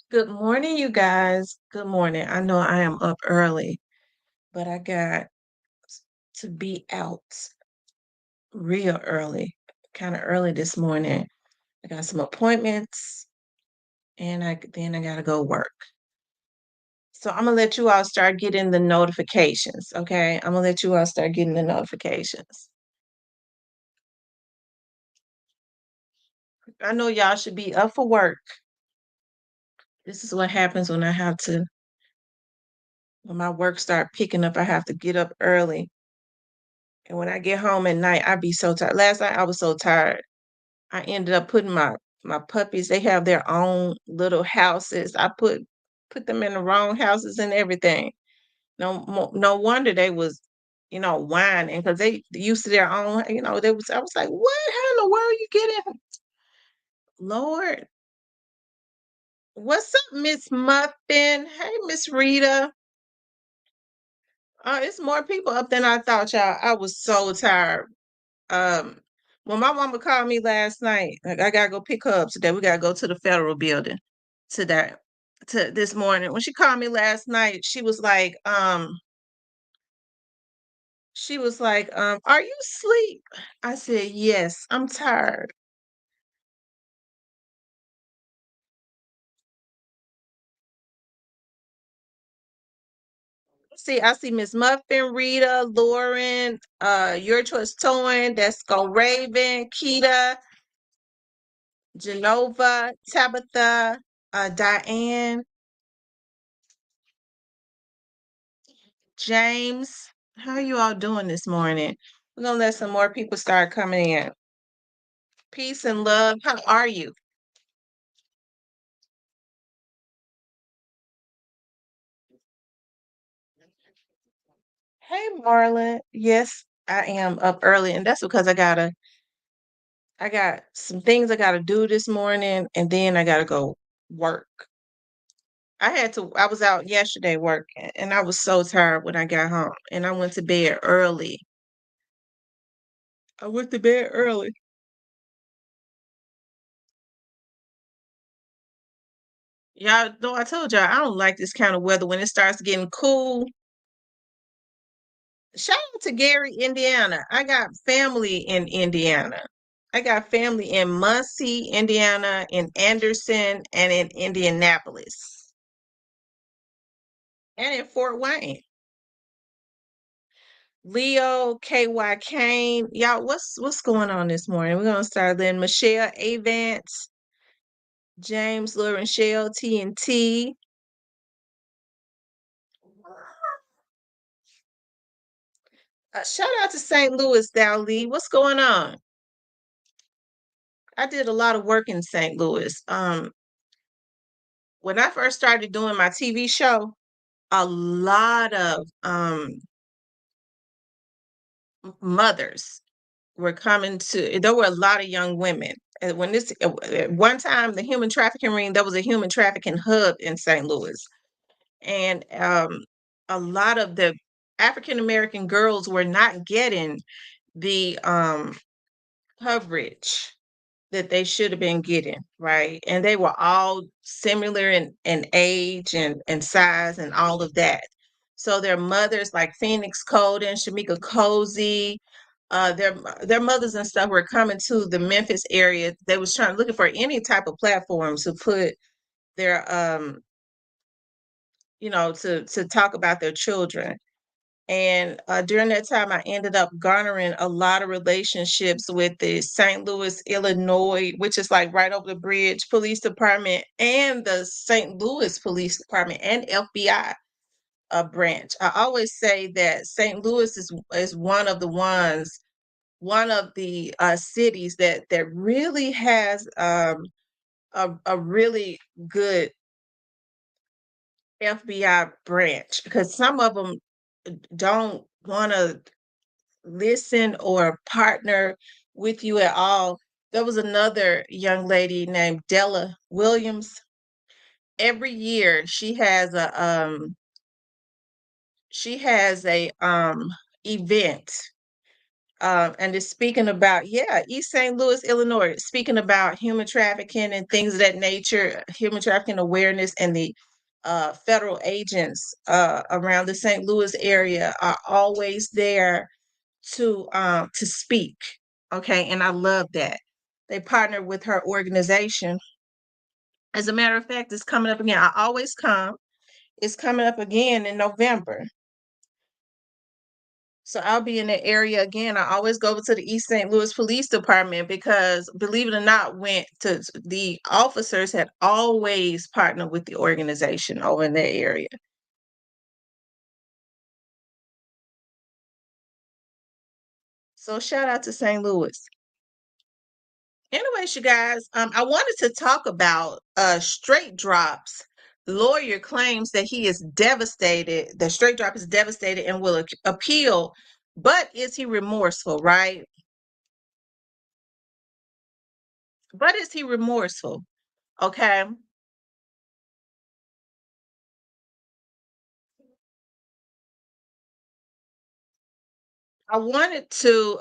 Good morning, you guys. Good morning. I know I am up early, but I got to be out real early, kind of early this morning. I got some appointments and I gotta go work. So I'm gonna let you all start getting the notifications, okay? I'm gonna let you all start getting the notifications. I know y'all should be up for work. This is what happens when my work start picking up, I have to get up early. And when I get home at night, I be so tired. Last night I was so tired. I ended up putting my puppies, they have their own little houses. I put them in the wrong houses and everything. No wonder they was, whining because they used to their own, they was I was like, "What? How in the world you getting?" Lord, what's up, Miss Muffin? Hey, Miss Rita. It's more people up than I thought, y'all. I was so tired. Um, when my mama called me last night, like I gotta go pick her up today. We gotta go to the federal building today, to this morning. When she called me last night, "Are you asleep?" I said, "Yes, I'm tired." I see Miss Muffin, Rita, Lauren, Your Choice Towing, that's Go Raven, Keita, Genova, Tabitha, Diane, James. How are you all doing this morning? We're gonna let some more people start coming in. Peace and love. How are you? Hey, Marlon. Yes, I am up early, and that's because I got some things I gotta do this morning, and then I gotta go work. I was out yesterday working, and I was so tired when I got home, and I went to bed early. I went to bed early. Y'all know I told y'all I don't like this kind of weather when it starts getting cool. Shout out to Gary, Indiana. I got family in Indiana. I got family in Muncie, Indiana, in Anderson, and in Indianapolis, and in Fort Wayne. Leo, KY Kane. Y'all, what's going on this morning? We're gonna start then. Michelle Avance, James, Lauren Shell, TNT. Shout out to St. Louis, Dowlee. What's going on? I did a lot of work in St. Louis. When I first started doing my TV show, a lot of mothers were coming to there were a lot of young women. And when this at one time the human trafficking ring, there was a human trafficking hub in St. Louis. And a lot of the African American girls were not getting the coverage that they should have been getting, right? And they were all similar in age and size and all of that. So their mothers like Phoenix Coden, Shamika Cozy, their mothers and stuff were coming to the Memphis area. They was trying looking for any type of platform to put their to talk about their children. And during that time, I ended up garnering a lot of relationships with the St. Louis, Illinois, which is like right over the bridge, police department, and the St. Louis Police Department and FBI branch. I always say that St. Louis is one of the cities that really has a really good FBI branch because some of them don't want to listen or partner with you at all. There was another young lady named Della Williams. Every year she has a event and it's speaking about, yeah, East St. Louis, Illinois, speaking about human trafficking and things of that nature, human trafficking awareness, and the federal agents around the St. Louis area are always there to speak. Okay, and I love that. They partner with her organization. As a matter of fact, it's coming up again. I always come. It's coming up again in November. So I'll be in the area again. I always go over to the East St. Louis Police Department because, believe it or not, went to the officers had always partnered with the organization over in that area. So shout out to St. Louis. Anyways, you guys, I wanted to talk about Straight Drop's lawyer claims that he is devastated. The Straight Drop is devastated and will appeal, but is he remorseful, right? But is he remorseful? Okay. I wanted to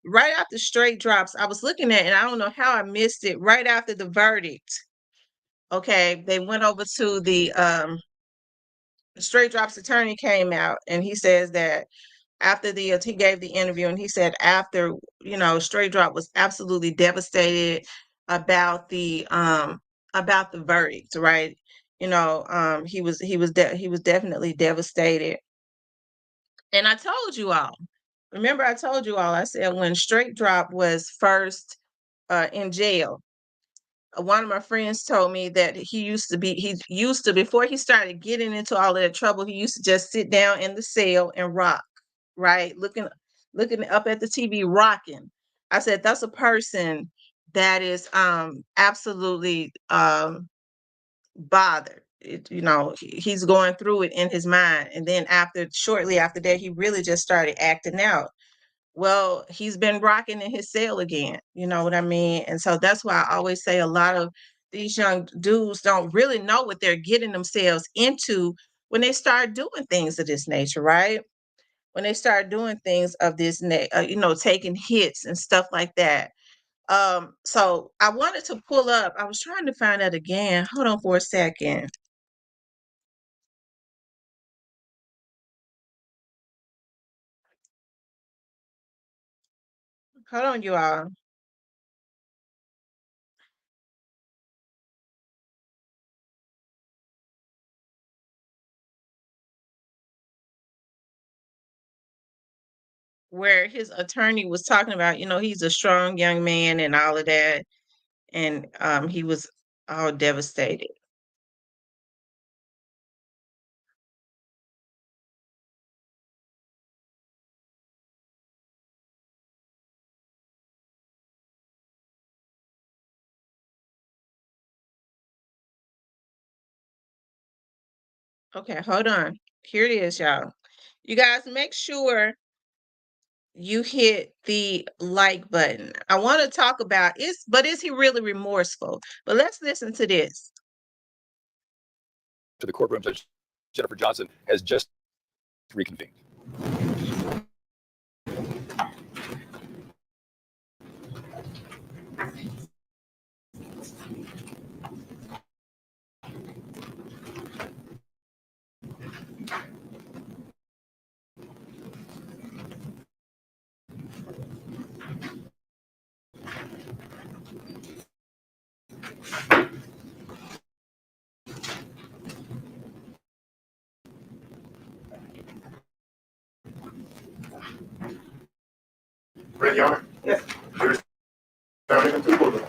right after Straight Drops, I was looking at, and I don't know how I missed it, right after the verdict. Okay, they went over to the Straight Drops attorney came out and he says that after he gave the interview and he said after, Straight Drop was absolutely devastated about the verdict, right? He was definitely devastated. And I told you all, remember I told you all, I said when Straight Drop was first in jail, one of my friends told me that he used to, before he started getting into all of that trouble, he used to just sit down in the cell and rock, right? Looking up at the TV, rocking. I said, that's a person that is absolutely bothered. He's going through it in his mind. And then shortly after that, he really just started acting out. Well, he's been rocking in his cell again. You know what I mean? And so that's why I always say a lot of these young dudes don't really know what they're getting themselves into when they start doing things of this nature, right? When they start doing things of this, taking hits and stuff like that. So I wanted to pull up. I was trying to find that again. Hold on for a second. Hold on, you all. Where his attorney was talking about, he's a strong young man and all of that, and he was all devastated. Okay, hold on. Here it is, y'all. You guys make sure you hit the like button. I want to talk about is he really remorseful? But let's listen to this. To the courtroom, Judge Jennifer Johnson has just reconvened. Ready, Your Honor? Yes. Jury's found him to the courtroom.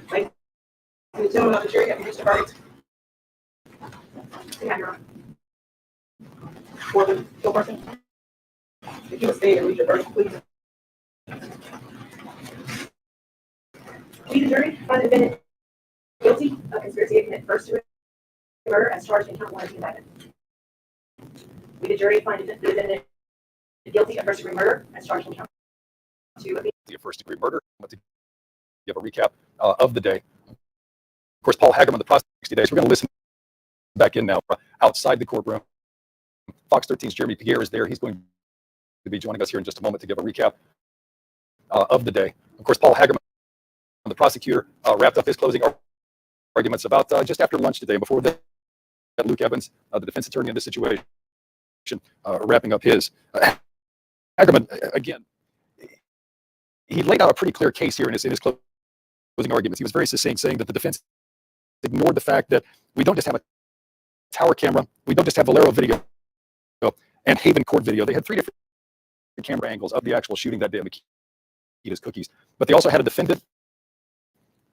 Thank you. The gentleman of the jury have reached a verdict. Yeah, Your Honor. For the guilty person, if you would stay and reach a verdict, please. We, the jury, find the defendant guilty of conspiracy to commit first degree murder as charged in count 1 of the indictment. We, the jury, find the defendant guilty of first-degree murder as charged in count 2 of the first-degree murder. I want to give a recap of the day. Of course, Paul Hagerman, the prosecutor, 60 days. We're going to listen back in now outside the courtroom. Fox 13's Jeremy Pierre is there. He's going to be joining us here in just a moment to give a recap of the day. Of course, Paul Hagerman, the prosecutor, wrapped up his closing arguments about just after lunch today. Before that, Luke Evans, the defense attorney in this situation, wrapping up his. Hagerman, again, he laid out a pretty clear case here in his closing arguments. He was very succinct, saying that the defense ignored the fact that we don't just have a tower camera, we don't just have Valero video and Haven Court video. They had 3 different camera angles of the actual shooting that day of Makita's cookies. But they also had a defendant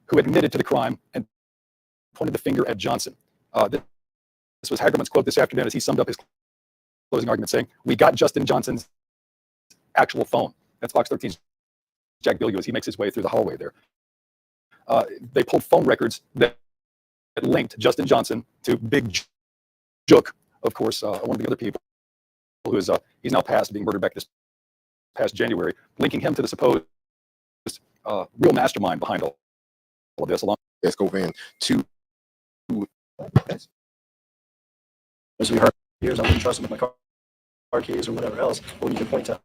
who admitted to the crime and pointed the finger at Johnson. This was Hagerman's quote this afternoon as he summed up his closing argument, saying, "We got Justin Johnson's actual phone." That's Fox 13's Jack Bilyeu as he makes his way through the hallway there. They pulled phone records that linked Justin Johnson to Big Jook, of course, one of the other people who is he's now passed, being murdered back this past January, linking him to the supposed real mastermind behind all of this, along Let's go van to. As we heard years, I wouldn't trust them with my car keys or whatever else. But you can point to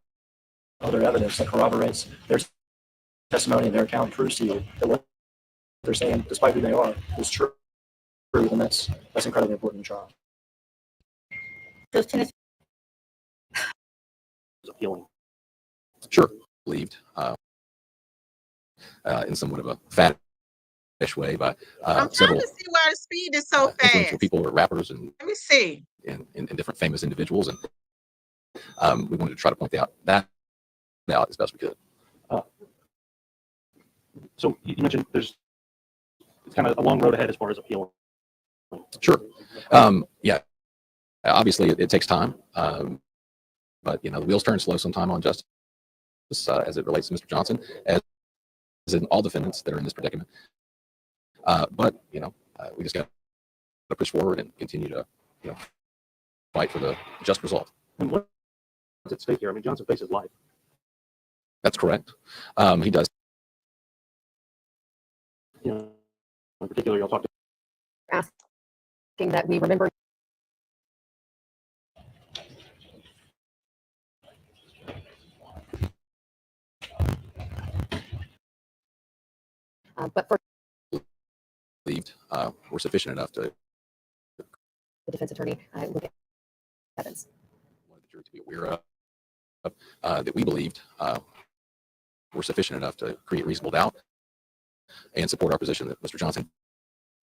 other evidence that corroborates their testimony and their account proves to you that what they're saying, despite who they are, is true. And that's incredibly important in trial. Those Tennessee Appealing. Sure, believed in somewhat of a faddish way by I'm trying several to see why the speed is so influential fast. people or rappers and Let me see. different famous individuals, and we wanted to try to point that out as best we could. So you mentioned it's kind of a long road ahead as far as appealing. Sure. Yeah. Obviously, it takes time, but the wheels turn slow sometime on justice as it relates to Mr. Johnson, as in all defendants that are in this predicament. But we just got to push forward and continue to fight for the just result. And what's at stake here? I mean, Johnson faces life. That's correct. He does. In particular, you'll talk to asking that we remember. But for Believed were sufficient enough to the defense attorney, Luke Evans. wanted the jury to be aware of that we believed were sufficient enough to create reasonable doubt and support our position that Mr. Johnson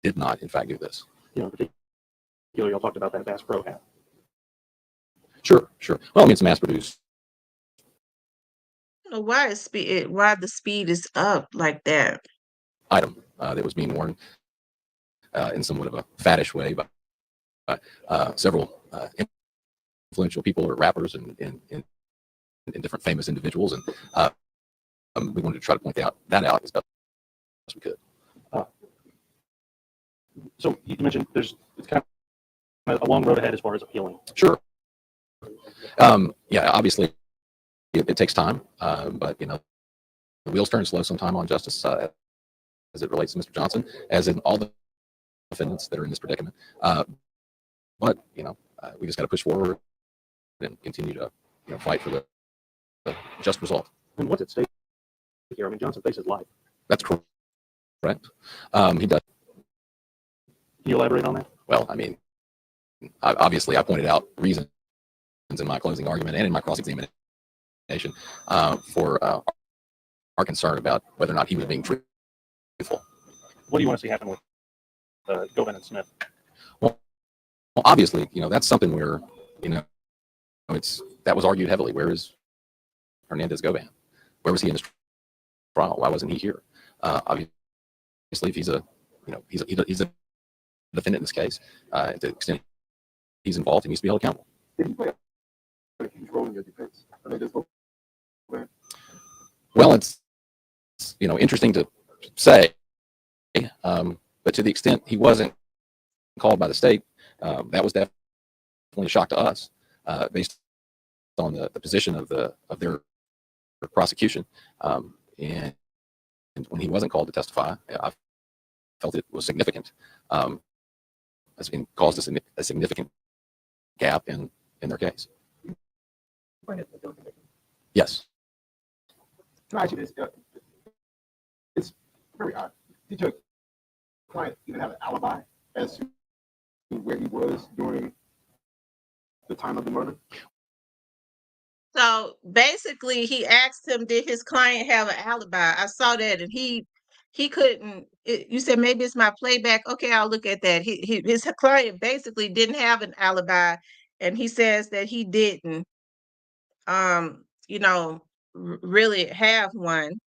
did not, in fact, do this. in particular, y'all talked about that Bass Pro hat. Sure. Well, I mean, it's mass-produced. I don't know why the speed is up like that. Item that was being worn in somewhat of a faddish way by several influential people or rappers and different famous individuals, and we wanted to try to point that out as best as we could. So you mentioned it's kind of a long road ahead as far as appealing. Sure. Yeah, obviously it takes time, but the wheels turn slow sometime on justice as it relates to Mr. Johnson, as in all the defendants that are in this predicament. But we just got to push forward and continue to fight for the just result. And what's at stake here? I mean, Johnson faces life. That's correct. He does. Can you elaborate on that? Well, I mean, obviously I pointed out reasons in my closing argument and in my cross-examination for our concern about whether or not he was being truthful. What do you want to see happen with Govan and Smith? Well, obviously, that's something where, that was argued heavily. Where is Hernandez Govan? Where was he in this trial? Why wasn't he here? Obviously, if he's a defendant in this case, to the extent he's involved, he needs to be held accountable. Did he play a huge role in your defense? Well, it's interesting to say, but to the extent he wasn't called by the state, that was definitely a shock to us. based on the position of their prosecution. And when he wasn't called to testify, I felt it was significant. As being caused a significant gap in their case. Yes. Can I ask you this? It's very odd. Did your client even have an alibi as to where he was during the time of the murder? So basically, he asked him, "Did his client have an alibi?" I saw that, and he couldn't. You said maybe it's my playback. Okay, I'll look at that. His client basically didn't have an alibi, and he says that he didn't, really have one.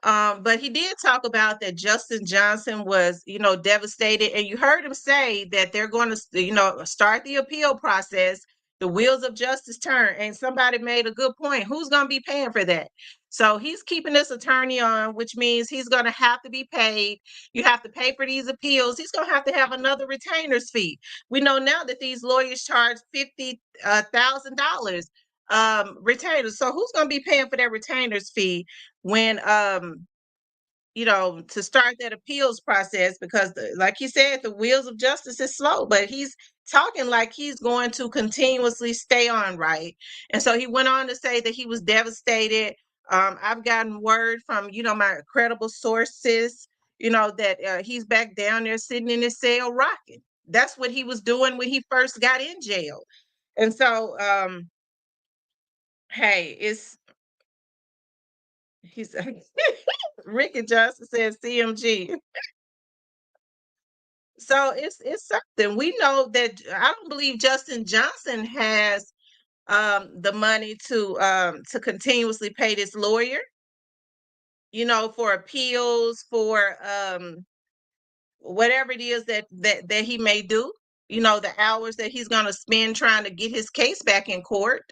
But he did talk about that Justin Johnson was, devastated. And you heard him say that they're going to, start the appeal process. The wheels of justice turn. And somebody made a good point. Who's going to be paying for that? So he's keeping this attorney on, which means he's going to have to be paid. You have to pay for these appeals. He's going to have another retainer's fee. We know now that these lawyers charge $50,000 retainers. So who's going to be paying for that retainer's fee when to start that appeals process? Because like he said, the wheels of justice is slow, but he's talking like he's going to continuously stay on, right? And so he went on to say that he was devastated. I've gotten word from my credible sources, that he's back down there sitting in his cell rocking. That's what he was doing when he first got in jail. And so hey, he's Ricky Johnson says CMG. So it's something. We know that I don't believe Justin Johnson has the money to continuously pay this lawyer, for appeals, for whatever it is that he may do, the hours that he's gonna spend trying to get his case back in court.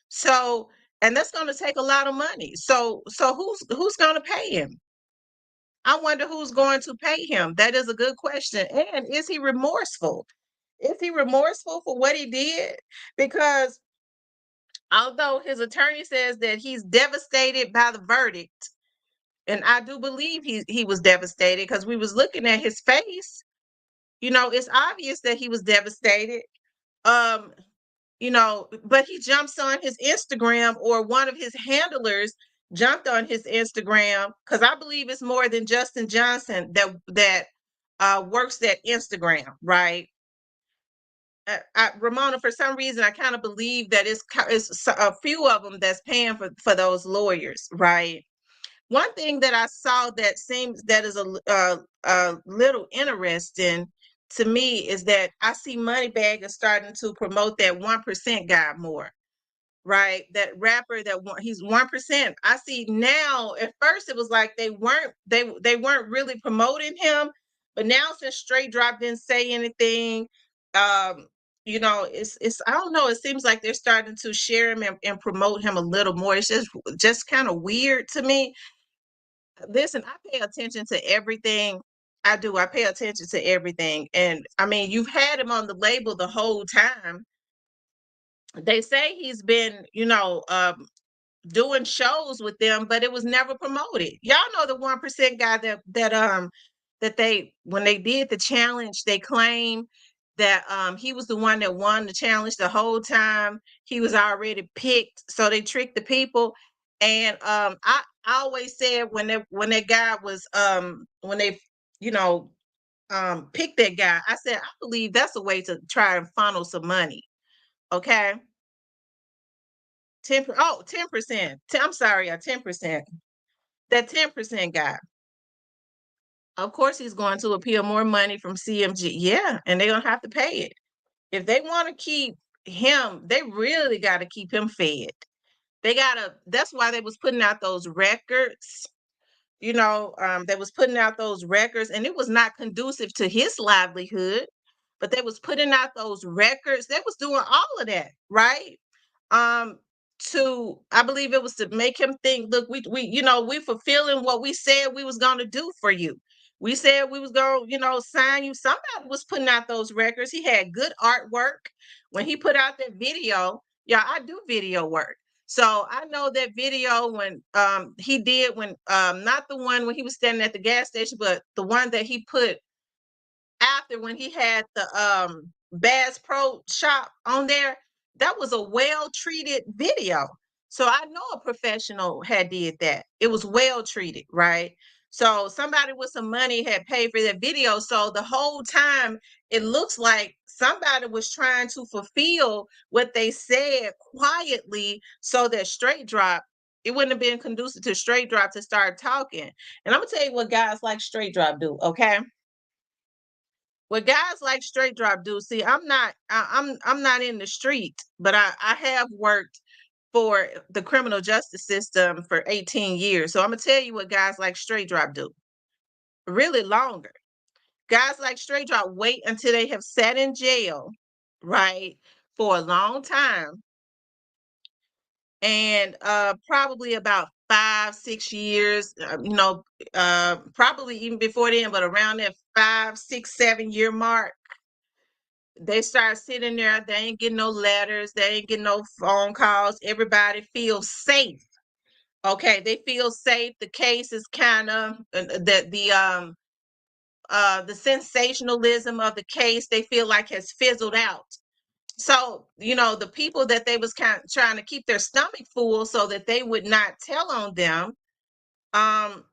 So, and that's gonna take a lot of money. So who's gonna pay him? I wonder who's going to pay him. That is a good question. And is he remorseful? Is he remorseful for what he did? Because although his attorney says that he's devastated by the verdict, and I do believe he was devastated because we was looking at his face. It's obvious that he was devastated. Um, but he jumps on his Instagram, or one of his handlers jumped on his Instagram, because I believe it's more than Justin Johnson that works that Instagram, right? Ramona, for some reason, I kind of believe that it's a few of them that's paying for those lawyers, right? One thing that I saw that is a little interesting to me is that I see Moneybagg is starting to promote that 1% guy more, right? That rapper he's 1%. I see now. At first, it was like they weren't really promoting him, but now since Straight Drop didn't say anything, it's I don't know. It seems like they're starting to share him and promote him a little more. It's just kind of weird to me. Listen, I pay attention to everything. I do. I pay attention to everything. And I mean, you've had him on the label the whole time. They say he's been, doing shows with them, but it was never promoted. Y'all know the 1% guy that they, when they did the challenge, they claimed that he was the one that won the challenge the whole time. He was already picked, so they tricked the people. And I always said when that guy was when they picked that guy, I said I believe that's a way to try and funnel some money. Okay. 10%. I'm sorry, 10%. That 10% guy. Of course, he's going to appeal more money from CMG. Yeah, and they're gonna have to pay it. If they want to keep him, they really got to keep him fed. That's why they was putting out those records. They was putting out those records, and it was not conducive to his livelihood. But they was putting out those records. They was doing all of that, right? um I believe it was to make him think, look, we fulfilling what we said we was going to do for you. We said we was gonna, sign you. Somebody was putting out those records. He had good artwork. When he put out that video, yeah, I do video work. So I know that video when he did when not the one when he was standing at the gas station, but the one that he put after when he had the Bass Pro Shop on there. That was a well treated video. So I know a professional had did that. It was well treated, right? So somebody with some money had paid for that video. So the whole time it looks like somebody was trying to fulfill what they said quietly so that Straight Drop, it wouldn't have been conducive to Straight Drop to start talking. And I'm gonna tell you what guys like Straight Drop do, okay? What guys like Straight Drop do, see, I'm not in the street, but I have worked for the criminal justice system for 18 years. So I'm gonna tell you what guys like Straight Drop do. Really longer. Guys like Straight Drop wait until they have sat in jail, right, for a long time, and probably about 5, 6 years, probably even before then, but around that 5, 6, 7 year mark. They start sitting there, they ain't getting no letters, they ain't getting no phone calls. Everybody feels safe. Okay, they feel safe. The case is kind of the sensationalism of the case, they feel like has fizzled out. So, the people that they was kind of trying to keep their stomach full so that they would not tell on them, um,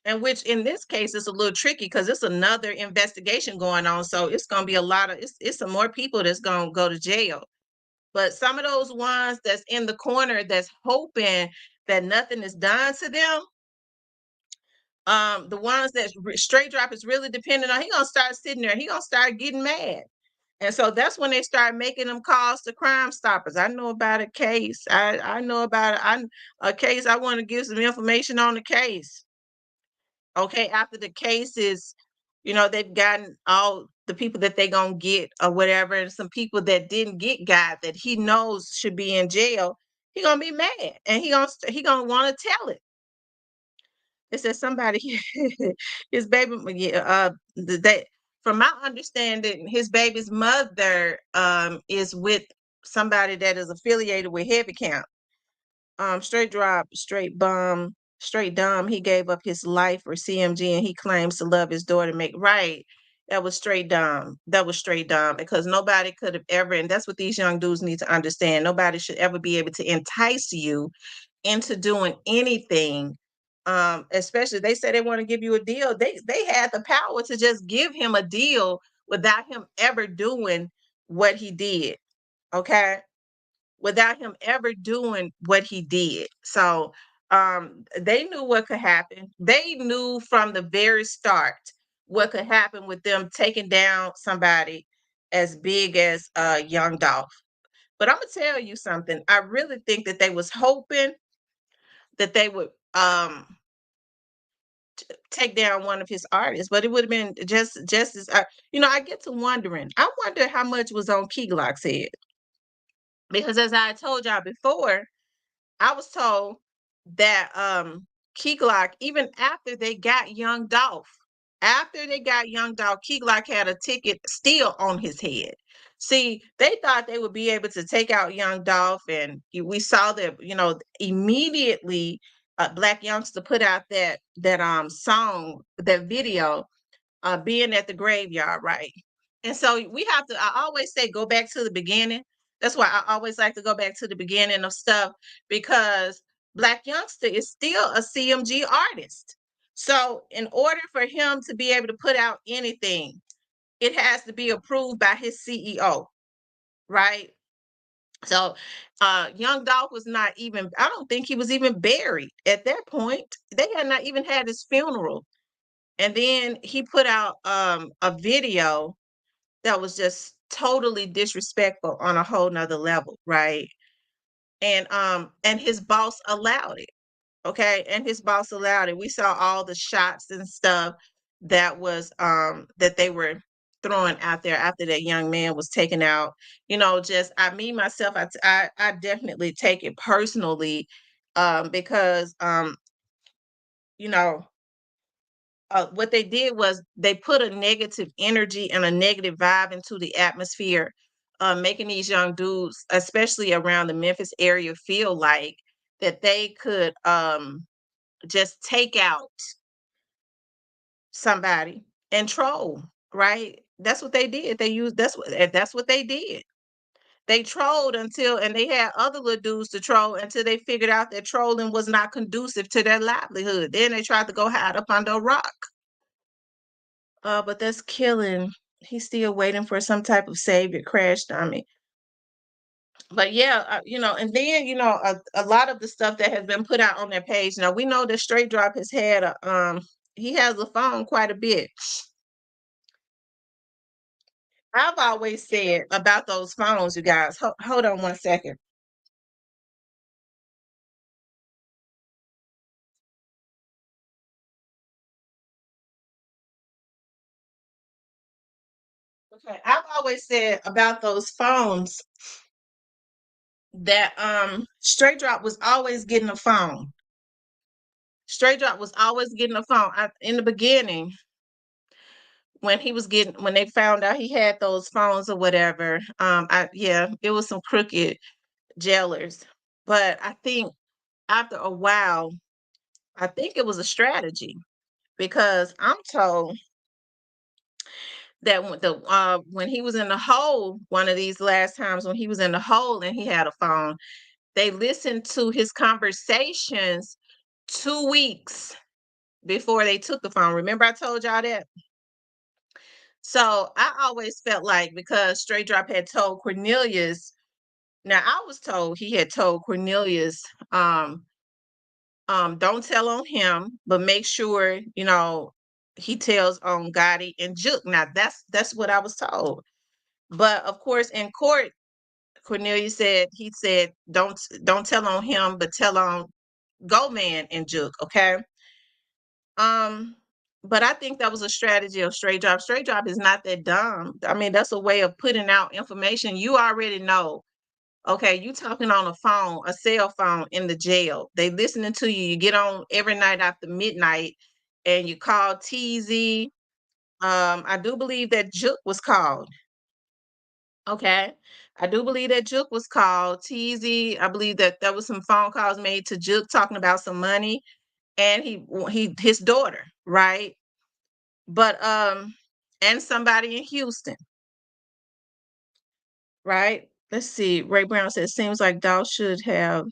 and which in this case is a little tricky because it's another investigation going on. So it's gonna be a lot of it's some more people that's gonna go to jail. But some of those ones that's in the corner that's hoping that nothing is done to them, the ones that Straight Drop is really dependent on, he gonna start sitting there, he gonna start getting mad. And so that's when they start making them calls to Crime Stoppers. I know about a case. I know about a case. I want to give some information on the case. Okay, after the case is, they've gotten all the people that they gonna get or whatever, and some people that didn't get got that he knows should be in jail, he gonna be mad and he gonna want to tell it. It says somebody his baby, yeah, that from my understanding, his baby's mother is with somebody that is affiliated with Heavy Count. Straight Drop, straight bum, straight dumb. He gave up his life for CMG and he claims to love his daughter. Make right. That was straight dumb. That was straight dumb because nobody could have ever, and that's what these young dudes need to understand. Nobody should ever be able to entice you into doing anything. Especially they say they want to give you a deal. They had the power to just give him a deal without him ever doing what he did. Okay, without him ever doing what he did. So they knew what could happen. They knew from the very start what could happen with them taking down somebody as big as Young Dolph. But I'm gonna tell you something. I really think that they was hoping that they would take down one of his artists, but it would have been just as I get to wondering. I wonder how much was on Key Glock's head because as I told y'all before, I was told that Key Glock, even after they got Young Dolph, Key Glock had a ticket still on his head. See, they thought they would be able to take out Young Dolph, and we saw that, immediately Black Youngster put out that song, that video, being at the graveyard, right? And so we have to, I always say, go back to the beginning. That's why I always like to go back to the beginning of stuff because Black Youngster is still a CMG artist. So in order for him to be able to put out anything, it has to be approved by his CEO, right? So Young Dolph was not even, I don't think he was even buried at that point. They had not even had his funeral. And then he put out a video that was just totally disrespectful on a whole nother level, right? And his boss allowed it. Okay. And his boss allowed it. We saw all the shots and stuff that was that they were throwing out there after that young man was taken out. Just me myself, I definitely take it personally because you know what they did was they put a negative energy and a negative vibe into the atmosphere, making these young dudes, especially around the Memphis area, feel like that they could just take out somebody and troll, right? That's what they did. They used that's what they did. They trolled until, and they had other little dudes to troll until they figured out that trolling was not conducive to their livelihood. Then they tried to go hide up under a rock. But that's killing. He's still waiting for some type of savior crash dummy. But yeah, and then a lot of the stuff that has been put out on their page. Now we know that Straight Drop has had he has a phone quite a bit. I've always said about those phones, you guys. Hold on one second. Okay, I've always said about those phones that Straight Drop was always getting a phone. Straight Drop was always getting a phone. In the beginning, when they found out he had those phones or whatever, it was some crooked jailers. But I think after a while, I think it was a strategy because I'm told that when he was in the hole, one of these last times when he was in the hole and he had a phone, they listened to his conversations 2 weeks before they took the phone. Remember I told y'all that? So I always felt like because Straight Drop had told Cornelius, now I was told he had told Cornelius, don't tell on him, but make sure, he tells on Gotti and Juke. Now that's what I was told. But of course, in court, Cornelius said he said don't tell on him, but tell on Go Man and Juke. Okay. Um, but I think that was a strategy of Straight Drop. Straight Drop is not that dumb. I mean, that's a way of putting out information you already know. Okay, you talking on a phone, a cell phone in the jail. They listening to you. You get on every night after midnight, and you call TZ. I do believe that Juke was called. Okay, I do believe that Juke was called TZ. I believe that there was some phone calls made to Juke talking about some money, and his daughter, right? But and somebody in Houston, right? Let's see. Ray Brown says seems like Dow should have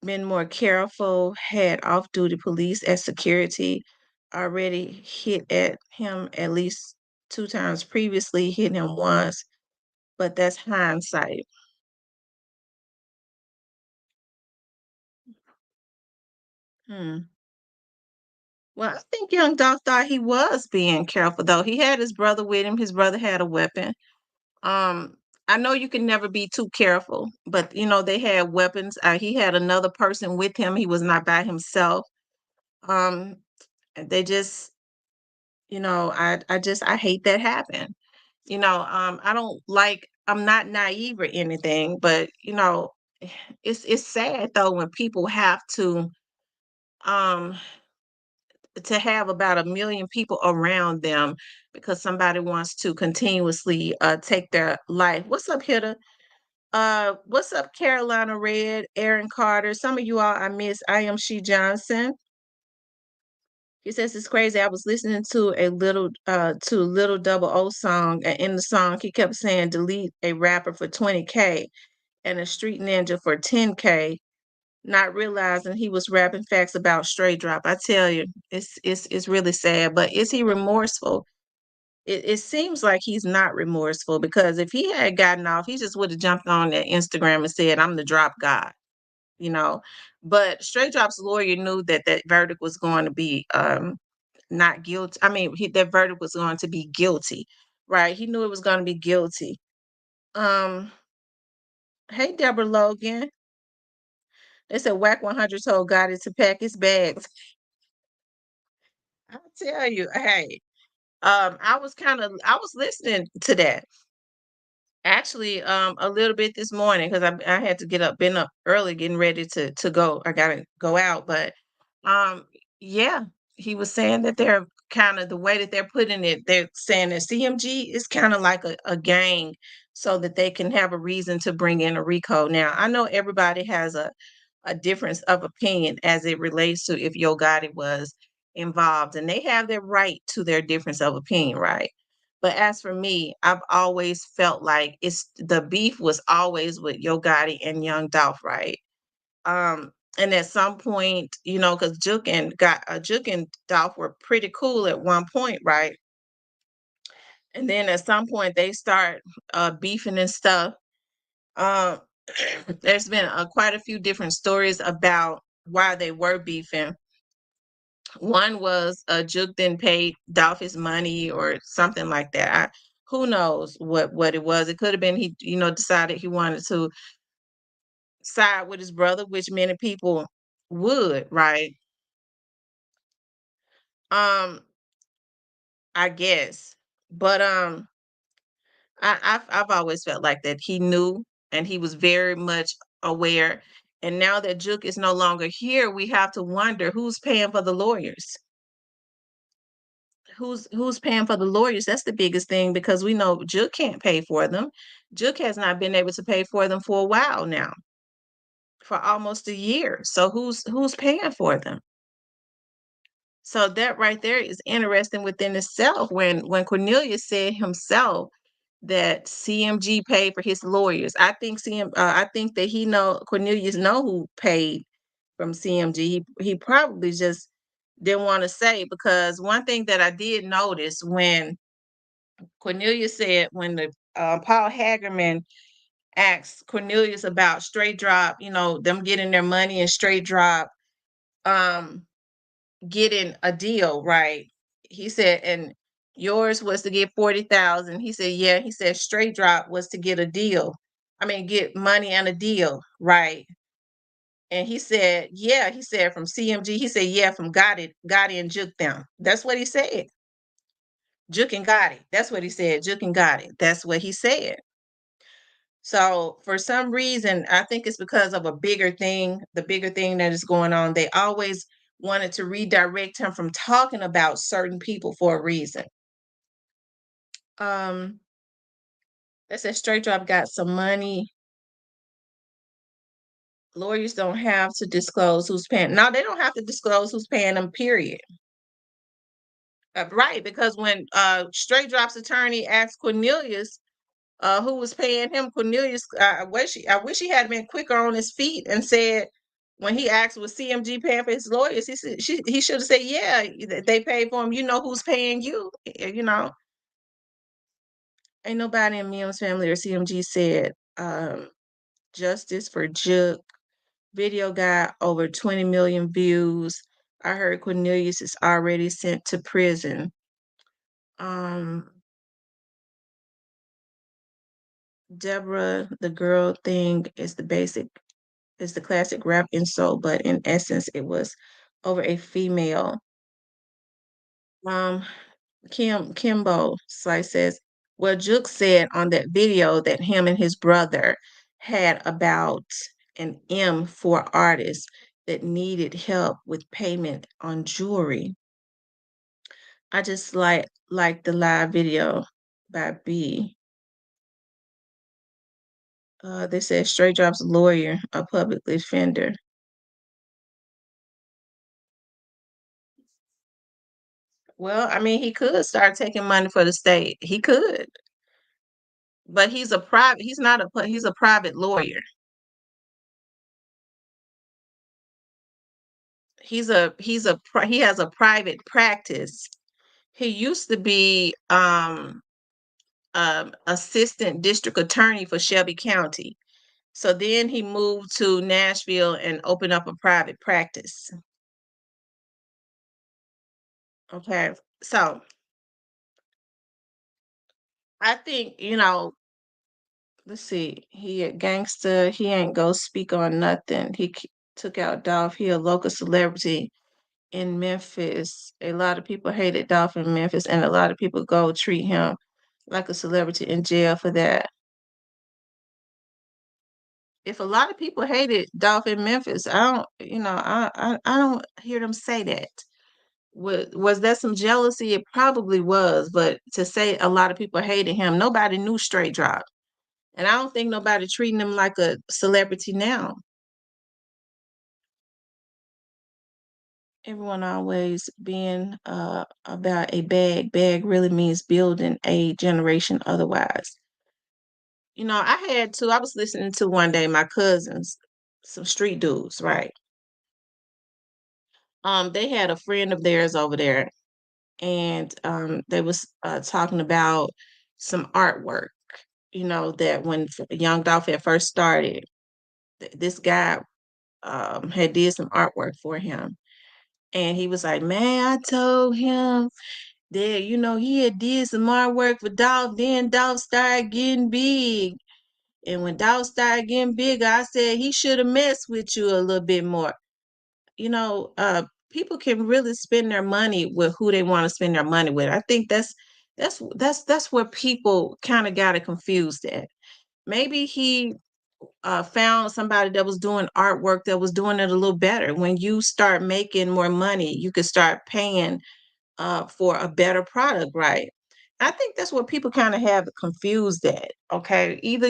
been more careful, had off-duty police as security already hit at him at least 2 times previously, hit him once, but that's hindsight. Hmm. Well, I think young Doc thought he was being careful though. He had his brother with him. His brother had a weapon. Um, I know you can never be too careful, but they had weapons. He had another person with him. He was not by himself. Um, they just, I hate that happen. I don't like. I'm not naive or anything, but it's sad though when people have um to have about 1 million people around them because somebody wants to continuously take their life. What's up, Hitter? What's up, Carolina Red, Aaron Carter? Some of you all I miss. I am She Johnson. He says it's crazy. I was listening to a little double O song, and in the song he kept saying delete a rapper for 20K and a street ninja for 10K, not realizing he was rapping facts about Straight Drop. I tell you, it's really sad. But is he remorseful? It seems like he's not remorseful because if he had gotten off, he just would have jumped on that Instagram and said, "I'm the drop god," you know. But Straight Drop's lawyer knew that that verdict was going to be not guilty. I mean, that verdict was going to be guilty, right? He knew it was going to be guilty. Um, hey, Deborah Logan. They said Whack 100 told Gotti to pack his bags. I tell you, hey, I was listening to that actually a little bit this morning because I had to been up early getting ready to go. I gotta go out, but um yeah. he was saying that they're kind of the way that they're putting it, they're saying that CMG is kind of like a gang so that they can have a reason to bring in a RICO. Now, I know everybody has a difference of opinion as it relates to if Yo Gotti was involved, and they have their right to their difference of opinion, right? But as for me, I've always felt like it's the beef was always with Yo Gotti and Young Dolph, right? Um, and at some point, you know, because Juke and Dolph were pretty cool at one point, right? And then at some point they start beefing and stuff. Um, there's been quite a few different stories about why they were beefing. One was Juke didn't pay Dolph his money or something like that. Who knows what it was? It could have been he, you know, decided he wanted to side with his brother, which many people would, right? Um, I guess. But I've always felt like that he knew and he was very much aware. And now that Juke is no longer here, we have to wonder who's paying for the lawyers. Who's paying for the lawyers? That's the biggest thing because we know Juke can't pay for them. Juke has not been able to pay for them for a while now, for almost a year. So who's paying for them? So that right there is interesting within itself. When Cornelius said himself that CMG paid for his lawyers, I think that Cornelius know who paid from CMG. He probably just didn't want to say because one thing that I did notice when Cornelius said when the Paul Hagerman asked Cornelius about straight drop, you know, them getting their money in straight drop, um, getting a deal, right? He said, and yours was to get 40,000. He said, yeah. He said straight drop was to get a deal. I mean, get money and a deal, right? And he said, yeah. He said from CMG. He said, yeah, from Gotti and Juke them. That's what he said. Juke and Gotti. That's what he said. Juke and Gotti. That's what he said. So for some reason, I think it's because of a bigger thing, the bigger thing that is going on. They always wanted to redirect him from talking about certain people for a reason. Um, they said Straight Drop got some money. Lawyers don't have to disclose who's paying. No, they don't have to disclose who's paying them, period. Right, because when Straight Drop's attorney asked Cornelius who was paying him, Cornelius, I wish he had been quicker on his feet and said, when he asked was CMG paying for his lawyers, he should have said, yeah, they paid for him. You know who's paying you. You know, ain't nobody in Mims family or CMG said justice for Juke. Video got over 20 million views. I heard Cornelius is already sent to prison. Um, Deborah, the girl thing is the classic rap insult, but in essence, it was over a female. Um, Kimbo Slice says, well, Juke said on that video that him and his brother had about an M for artists that needed help with payment on jewelry. I just like the live video by B. They said Straight Drop's lawyer, a public defender. Well, I mean, he could start taking money for the state. He could, but he's not he's a private lawyer. He has a private practice. He used to be assistant district attorney for Shelby County. So then he moved to Nashville and opened up a private practice. Okay. So I think, you know, let's see. He a gangster. He ain't go speak on nothing. Took out Dolph. He a local celebrity in Memphis. A lot of people hated Dolph in Memphis, and a lot of people go treat him like a celebrity in jail for that. If a lot of people hated Dolph in Memphis, I don't, you know, I don't hear them say that. Was that some jealousy? It probably was, but to say a lot of people hated him, nobody knew Straight Drop. And I don't think nobody treating him like a celebrity now. Everyone always being about a bag. Bag really means building a generation otherwise. I was listening to one day my cousins, some street dudes, right? They had a friend of theirs over there, and they was talking about some artwork. That when Young Dolph had first started, this guy had did some artwork for him, and he was like, "Man, I told him that he had did some artwork for Dolph. Then Dolph started getting big, and when Dolph started getting bigger, I said he should have messed with you a little bit more." You know, uh, People can really spend their money with who they want to spend their money with. I think that's where people kind of got it confused at. Maybe he found somebody that was doing artwork that was doing it a little better. When you start making more money, you could start paying for a better product, right? I think that's what people kind of have it confused at. Okay, either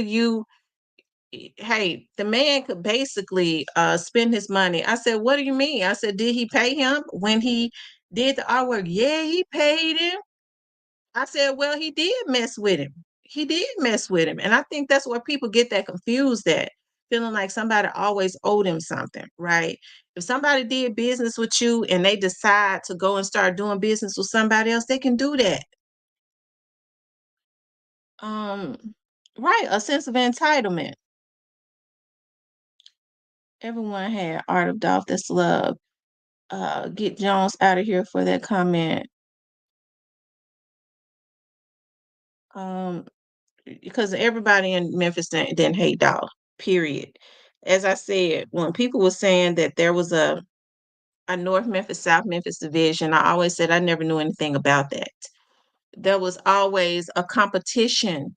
hey, the man could basically spend his money. I said, what do you mean? I said, did he pay him when he did the artwork? Yeah, he paid him. I said, well, he did mess with him. He did mess with him. And I think that's where people get that confused at, feeling like somebody always owed him something, right? If somebody did business with you and they decide to go and start doing business with somebody else, they can do that. Um, right, a sense of entitlement. Everyone had Art of Dolph, that's love. Get Jones out of here for that comment. Um, because everybody in Memphis didn't hate Dolph, period. As I said, when people were saying that there was a North Memphis, South Memphis division, I always said I never knew anything about that. There was always a competition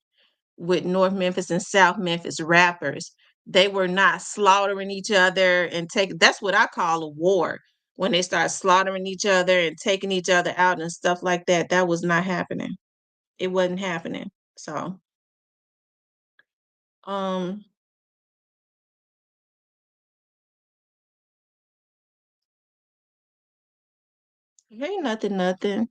with North Memphis and South Memphis rappers. They were not slaughtering each other and taking, that's what I call a war. When they start slaughtering each other and taking each other out and stuff like that, that was not happening. It wasn't happening. So, um, ain't nothing, nothing.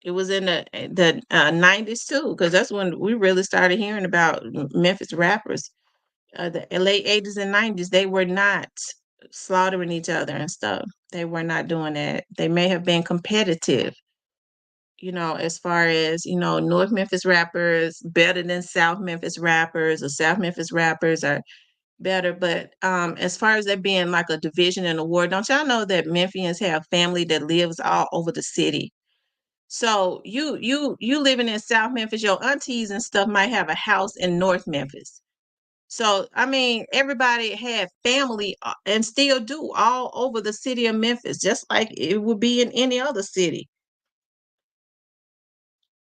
It was in the 90s too, because that's when we really started hearing about Memphis rappers. The late 80s and 90s, they were not slaughtering each other and stuff. They were not doing that. They may have been competitive, as far as, North Memphis rappers better than South Memphis rappers, or South Memphis rappers are better. But as far as there being like a division and a war, don't y'all know that Memphians have family that lives all over the city? So you living in South Memphis, your aunties and stuff might have a house in North Memphis. So I mean, everybody had family and still do all over the city of Memphis, just like it would be in any other city.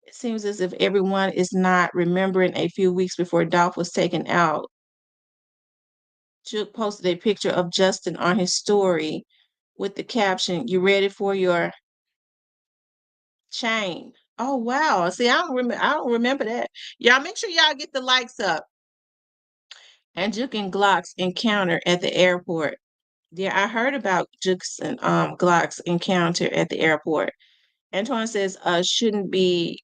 It seems as if everyone is not remembering a few weeks before Dolph was taken out. Chuck posted a picture of Justin on his story with the caption, "You ready for your chain?" Oh wow. See, I don't remember that. Y'all make sure y'all get the likes up. And Juke and Glock's encounter at the airport. Yeah, I heard about Juke's and Glock's encounter at the airport. Antoine says shouldn't be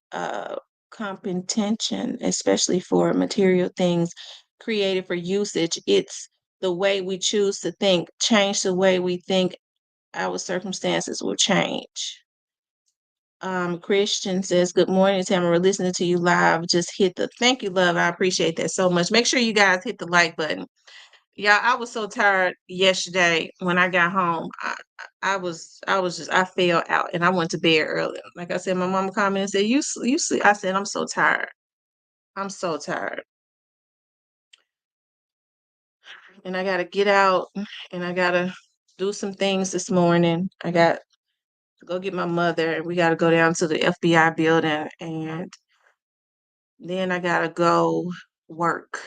competition, especially for material things created for usage. It's the way we choose to think. Change the way we think, our circumstances will change. Christian says, "Good morning, Tamara. Listening to you live. Just hit the thank you, love. I appreciate that so much. Make sure you guys hit the like button. Yeah, I was so tired yesterday when I got home. I fell out and I went to bed early. Like I said, my mama called me and said, You sleep." I said, "I'm so tired. I'm so tired." And I gotta get out and I gotta do some things this morning. I got to go get my mother and we gotta go down to the FBI building and then I gotta go work.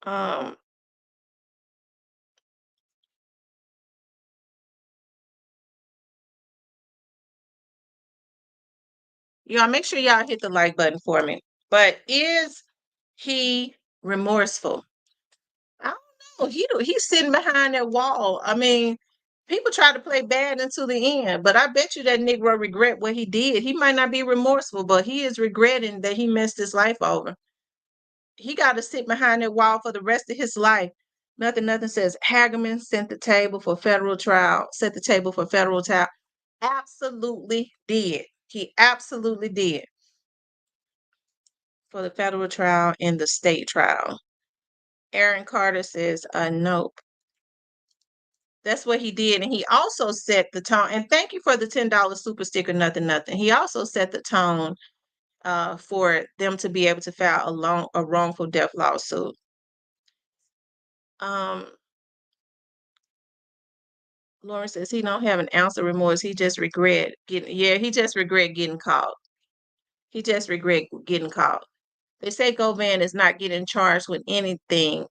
Um, y'all make sure y'all hit the like button for me. But is he remorseful? I don't know. He's sitting behind that wall. I mean, people try to play bad until the end, but I bet you that Negro regret what he did. He might not be remorseful, but he is regretting that he messed his life over. He got to sit behind that wall for the rest of his life. Nothing says Hagerman sent the table for federal trial, set the table for federal trial. Absolutely did. He absolutely did for the federal trial and the state trial. Aaron Carter says, nope. That's what he did. And he also set the tone. And thank you for the $10 super sticker, nothing. He also set the tone for them to be able to file a wrongful death lawsuit. Lauren says he don't have an ounce of remorse. He just regret he just regret getting caught. He just regret getting caught. They say Govan is not getting charged with anything,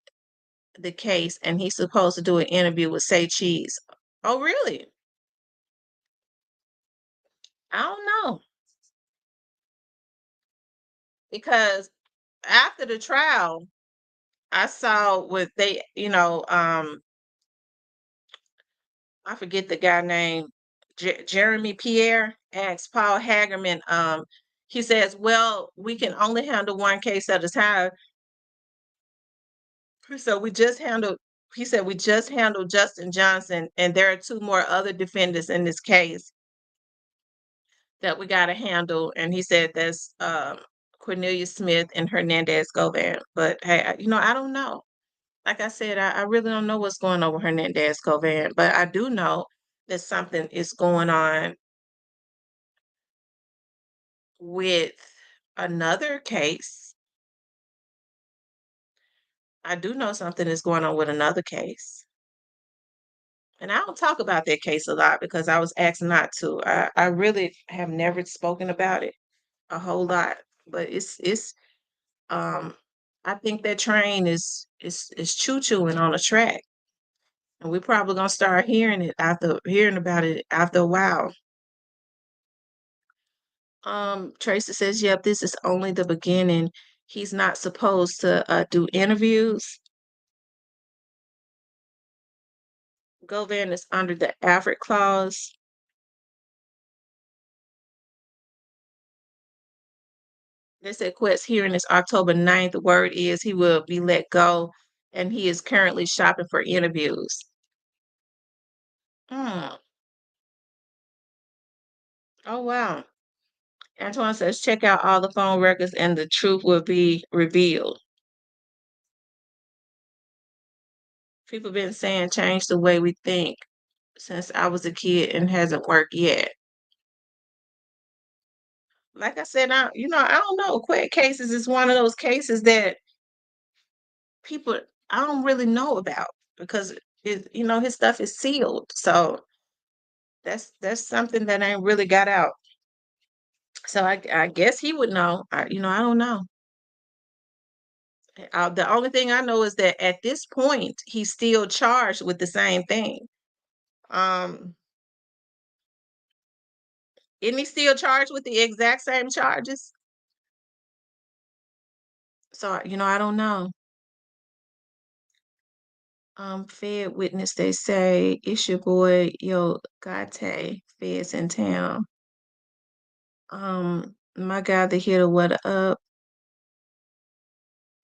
the case, and he's supposed to do an interview with Say Cheese. Oh, really? I don't know. Because after the trial, I saw what they, I forget the guy named Jeremy Pierre asked Paul Hagerman. He says, "Well, we can only handle one case at a time. So we just handled." He said, "We just handled Justin Johnson, and there are two more other defendants in this case that we got to handle." And he said that's Cornelia Smith and Hernandez Govan. But hey, I don't know. Like I said, I really don't know what's going on with Hernandez Govan, but I do know that something is going on with another case. I do know something is going on with another case. And I don't talk about that case a lot because I was asked not to. I really have never spoken about it a whole lot. But it's I think that train is choo-chooing on a track. And we're probably gonna start hearing about it after a while. Tracy says, yep, this is only the beginning. He's not supposed to do interviews. Govan is under the Alfred clause. They said Quet's hearing is October 9th. The word is he will be let go, and he is currently shopping for interviews. Hmm. Oh, wow. Antoine says, check out all the phone records and the truth will be revealed. People been saying change the way we think since I was a kid and hasn't worked yet. Like I said, I don't know. Quick cases is one of those cases that people I don't really know about because his stuff is sealed. So that's something that ain't really got out. So I guess he would know. I don't know. The only thing I know is that at this point he's still charged with the same thing. Um, isn't he still charged with the exact same charges? So I don't know. Fed witness, they say it's your boy Yo Gate, Feds in town. My guy, the hitter, what up?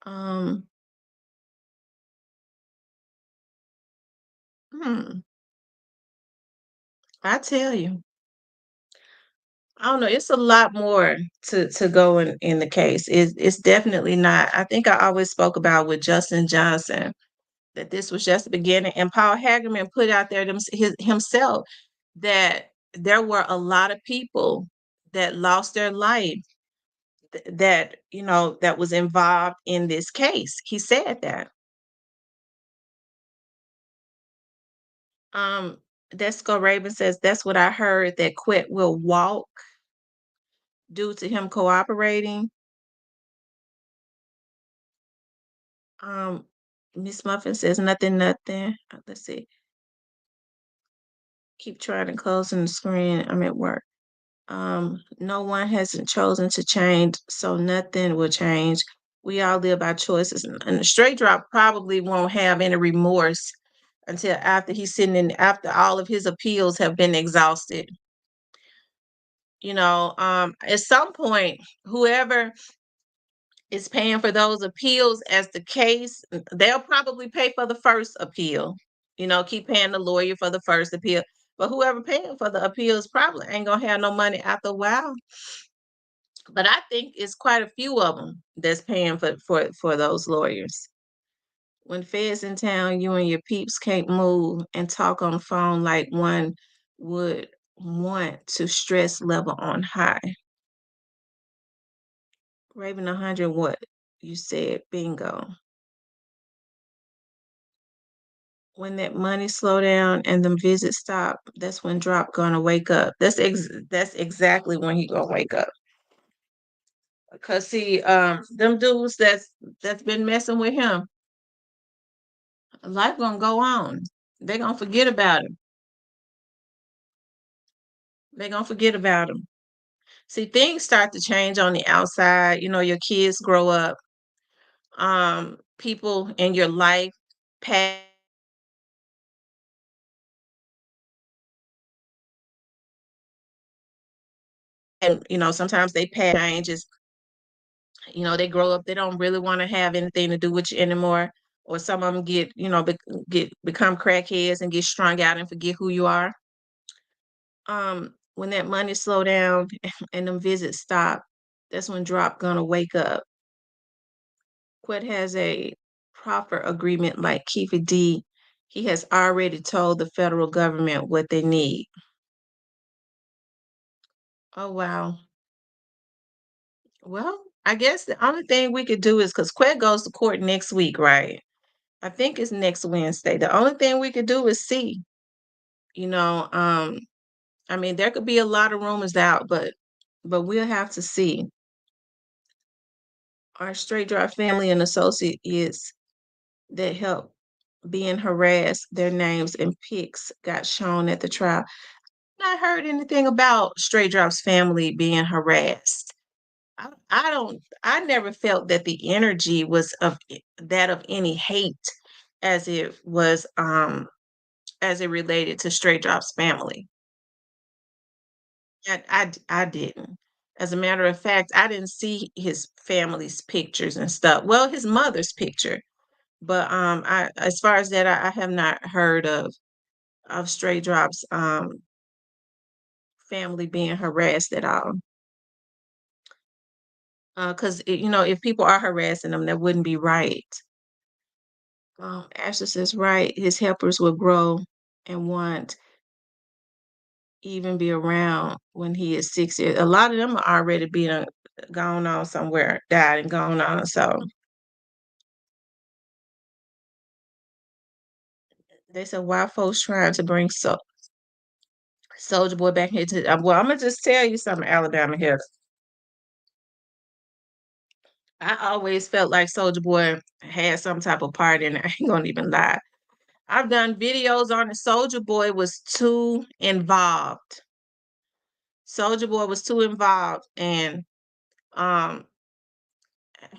Um, hmm, I tell you, I don't know. It's a lot more to go in the case. It's definitely not. I think I always spoke about with Justin Johnson that this was just the beginning, and Paul Hagerman put out there himself that there were a lot of people that lost their life that was involved in this case. He said that. Um, Desco Raven says that's what I heard that Quet will walk due to him cooperating. Um, Miss Muffin says nothing, nothing. Let's see. Keep trying to close on the screen. I'm at work. No one hasn't chosen to change, so nothing will change. We all live by choices, and the straight drop probably won't have any remorse until after he's sitting in, after all of his appeals have been exhausted. At some point, whoever is paying for those appeals as the case, they'll probably pay for the first appeal. Keep paying the lawyer for the first appeal. But whoever paying for the appeals probably ain't gonna have no money after a while. But I think it's quite a few of them that's paying for those lawyers. When Fed's in town, you and your peeps can't move and talk on the phone like one would want to stress level on high. Raven 100, what you said, bingo. When that money slow down and them visits stop, that's when Drop gonna wake up. That's exactly when he gonna wake up. Cause see, them dudes that's been messing with him, life gonna go on. They gonna forget about him. They gonna forget about him. See, things start to change on the outside. Your kids grow up. People in your life pass. And sometimes they pass changes. They grow up. They don't really want to have anything to do with you anymore. Or some of them become crackheads and get strung out and forget who you are. When that money slow down and them visits stop, that's when Drop gonna wake up. Quet has a proffer agreement like Keefe D. He has already told the federal government what they need. Oh wow. Well, I guess the only thing we could do is because Quet goes to court next week, right? I think it's next Wednesday. The only thing we could do is see. You know, um, I mean, there could be a lot of rumors out, but we'll have to see. Our straight drop family and associates that help being harassed, their names and pics got shown at the trial. Not heard anything about Straight Drop's family being harassed. I never felt that the energy was of any hate as it was as it related to Straight Drop's family. I didn't. As a matter of fact, I didn't see his family's pictures and stuff. Well, his mother's picture, but I as far as that, I have not heard of Stray Drop's family being harassed at all. Because if people are harassing them, that wouldn't be right. Ashley says, right, his helpers will grow and want even be around when he is 6 years. A lot of them are already being gone on somewhere, died and gone on. So they said, why folks trying to bring Soldier Boy back here to? Well, I'm gonna just tell you something, Alabama here. I always felt like Soldier Boy had some type of part in it. I ain't gonna even lie. I've done videos on it. Soldier Boy was too involved. Soldier Boy was too involved, and um,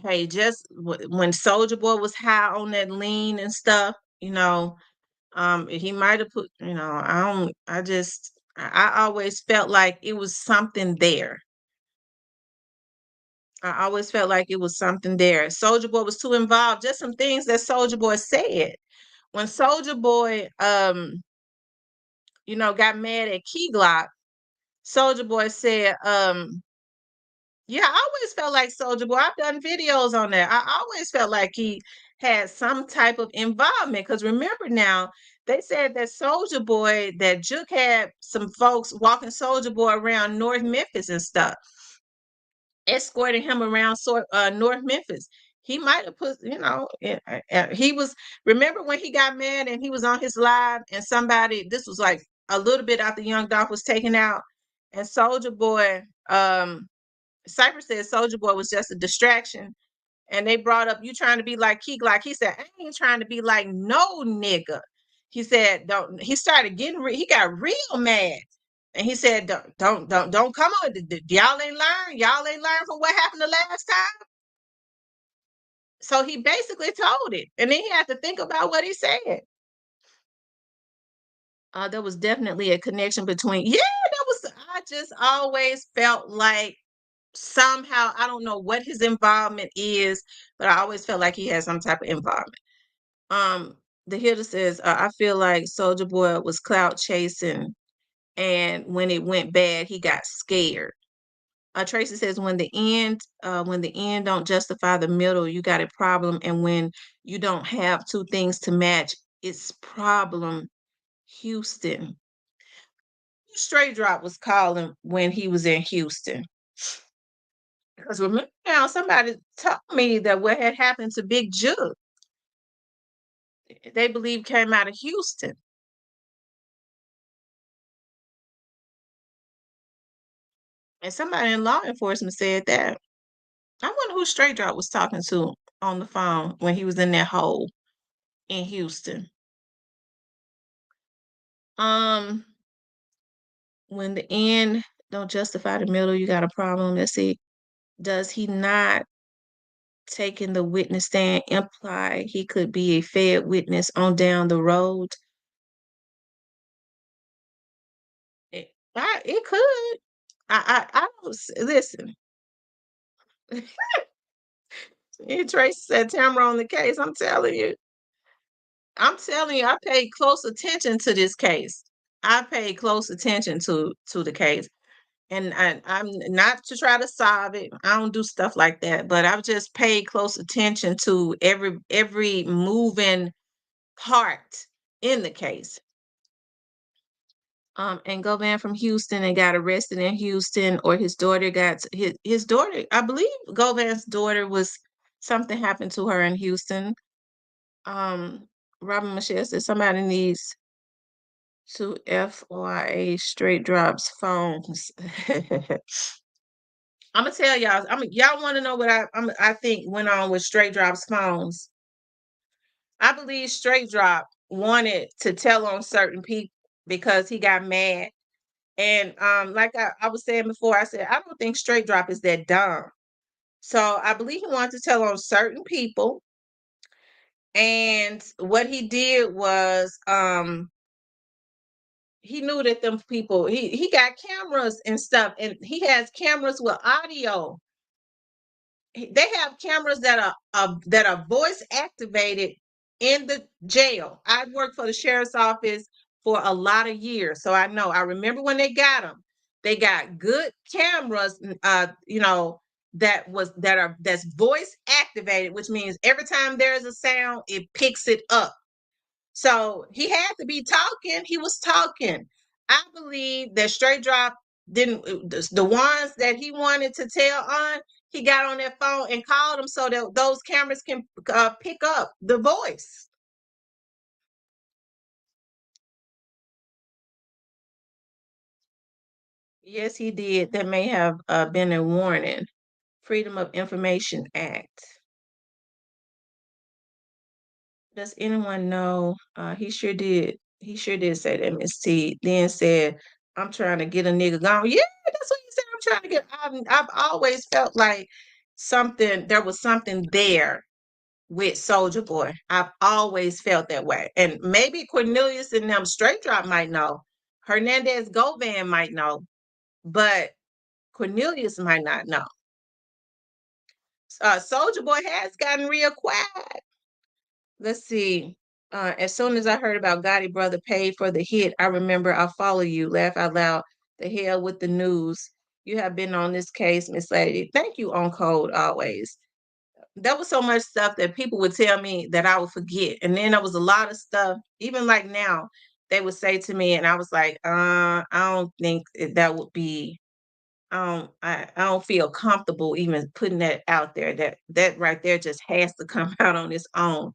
hey, just when Soldier Boy was high on that lean and stuff, he might have put, I don't, I always felt like it was something there. I always felt like it was something there. Soldier Boy was too involved. Just some things that Soldier Boy said. When Soldier Boy, got mad at Key Glock, Soldier Boy said, yeah, I always felt like Soldier Boy. I've done videos on that. I always felt like he had some type of involvement. Because remember now, they said that Soldier Boy, that Juke had some folks walking Soldier Boy around North Memphis and stuff, escorting him around North Memphis. He might have put, he was, remember when he got mad and he was on his live and somebody, this was like a little bit after Young Dolph was taken out, and Soldier Boy, Cypher said Soldier Boy was just a distraction. and they brought up you trying to be like Key Glock. He said, I ain't trying to be like no nigga. He said, don't. He started getting. He got real mad, and he said, don't come on. Y'all ain't learned. Y'all ain't learned from what happened the last time. So he basically told it, and then he had to think about what he said. There was definitely a connection between. Yeah, that was. I just always felt like somehow I don't know what his involvement is, but I always felt like he had some type of involvement. Um, the hitter says, I feel like Soldier Boy was clout chasing, and when it went bad, he got scared. Tracy says, when the end don't justify the middle, you got a problem, and when you don't have two things to match, it's problem. Houston. Straight Drop was calling when he was in Houston. Because remember now, somebody told me that what had happened to Big Jug, they believe came out of Houston. And somebody in law enforcement said that. I wonder who Straight Drop was talking to on the phone when he was in that hole in Houston. Um, when the end don't justify the middle, you got a problem. Let's see. Does he not taking the witness stand imply he could be a fed witness on down the road? It could. I don't listen. Tracy said Tamara on the case. I paid close attention to this case. I paid close attention to the case, and I'm not to try to solve it. I don't do stuff like that, but I've just paid close attention to every moving part in the case. And Govan from Houston and got arrested in Houston, or his daughter got his daughter. I believe Govan's daughter was something happened to her in Houston. Um, Robin Michelle said somebody needs to FYA Straight Drops phones. I'm gonna tell y'all. Y'all want to know what I think went on with Straight Drops phones. I believe Straight Drop wanted to tell on certain people because he got mad. And like I was saying before, I said I don't think Straight Drop is that dumb. So I believe he wanted to tell on certain people. And what he did was he knew that them people, he got cameras and stuff, and he has cameras with audio. They have cameras that are voice activated in the jail. I worked for the sheriff's office for a lot of years, so I know. I remember when they got them. They got good cameras, that's voice activated, which means every time there's a sound, it picks it up. So he had to be talking. He was talking. I believe that Straight Drop didn't, the ones that he wanted to tell on, he got on their phone and called them so that those cameras can pick up the voice. Yes, he did. That may have been a warning. Freedom of Information Act. Does anyone know? He sure did. He sure did say that, Miss T. Then said, I'm trying to get a nigga gone. Yeah, that's what he said. I'm trying to get. I've always felt like there was something there with Soldier Boy. I've always felt that way. And maybe Cornelius and them Straight Drop might know. Hernandez Govan might know, but Cornelius might not know. Soldier Boy has gotten real quiet. Let's see. As soon as I heard about Gotti brother paid for the hit, I remember I follow you. Laugh out loud. The hell with the news. You have been on this case, Miss Lady. Thank you, on code always. There was so much stuff that people would tell me that I would forget, and then there was a lot of stuff. Even like now, they would say to me, and I was like, I don't think that would be. I don't feel comfortable even putting that out there. That right there just has to come out on its own,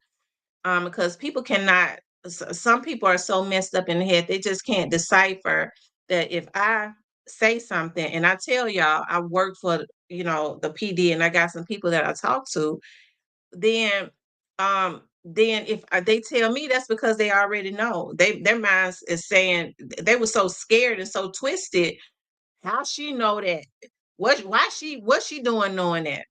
because people cannot, some people are so messed up in the head, they just can't decipher that if I say something and I tell y'all I work for, the PD, and I got some people that I talk to, then if they tell me, that's because they already know. Their minds is saying they were so scared and so twisted. How she know that? What's she doing knowing that?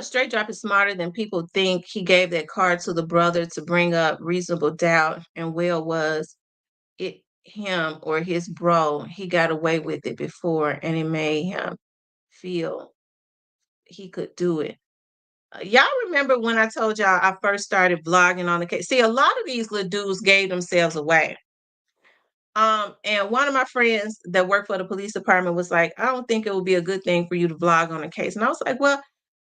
Straight Drop is smarter than people think. He gave that card to the brother to bring up reasonable doubt, and Will was it him or his bro. He got away with it before, and it made him feel he could do it. Y'all remember when I told y'all I first started vlogging on the case? See, a lot of these little dudes gave themselves away. And one of my friends that worked for the police department was like, I don't think it would be a good thing for you to vlog on a case. And I was like, well,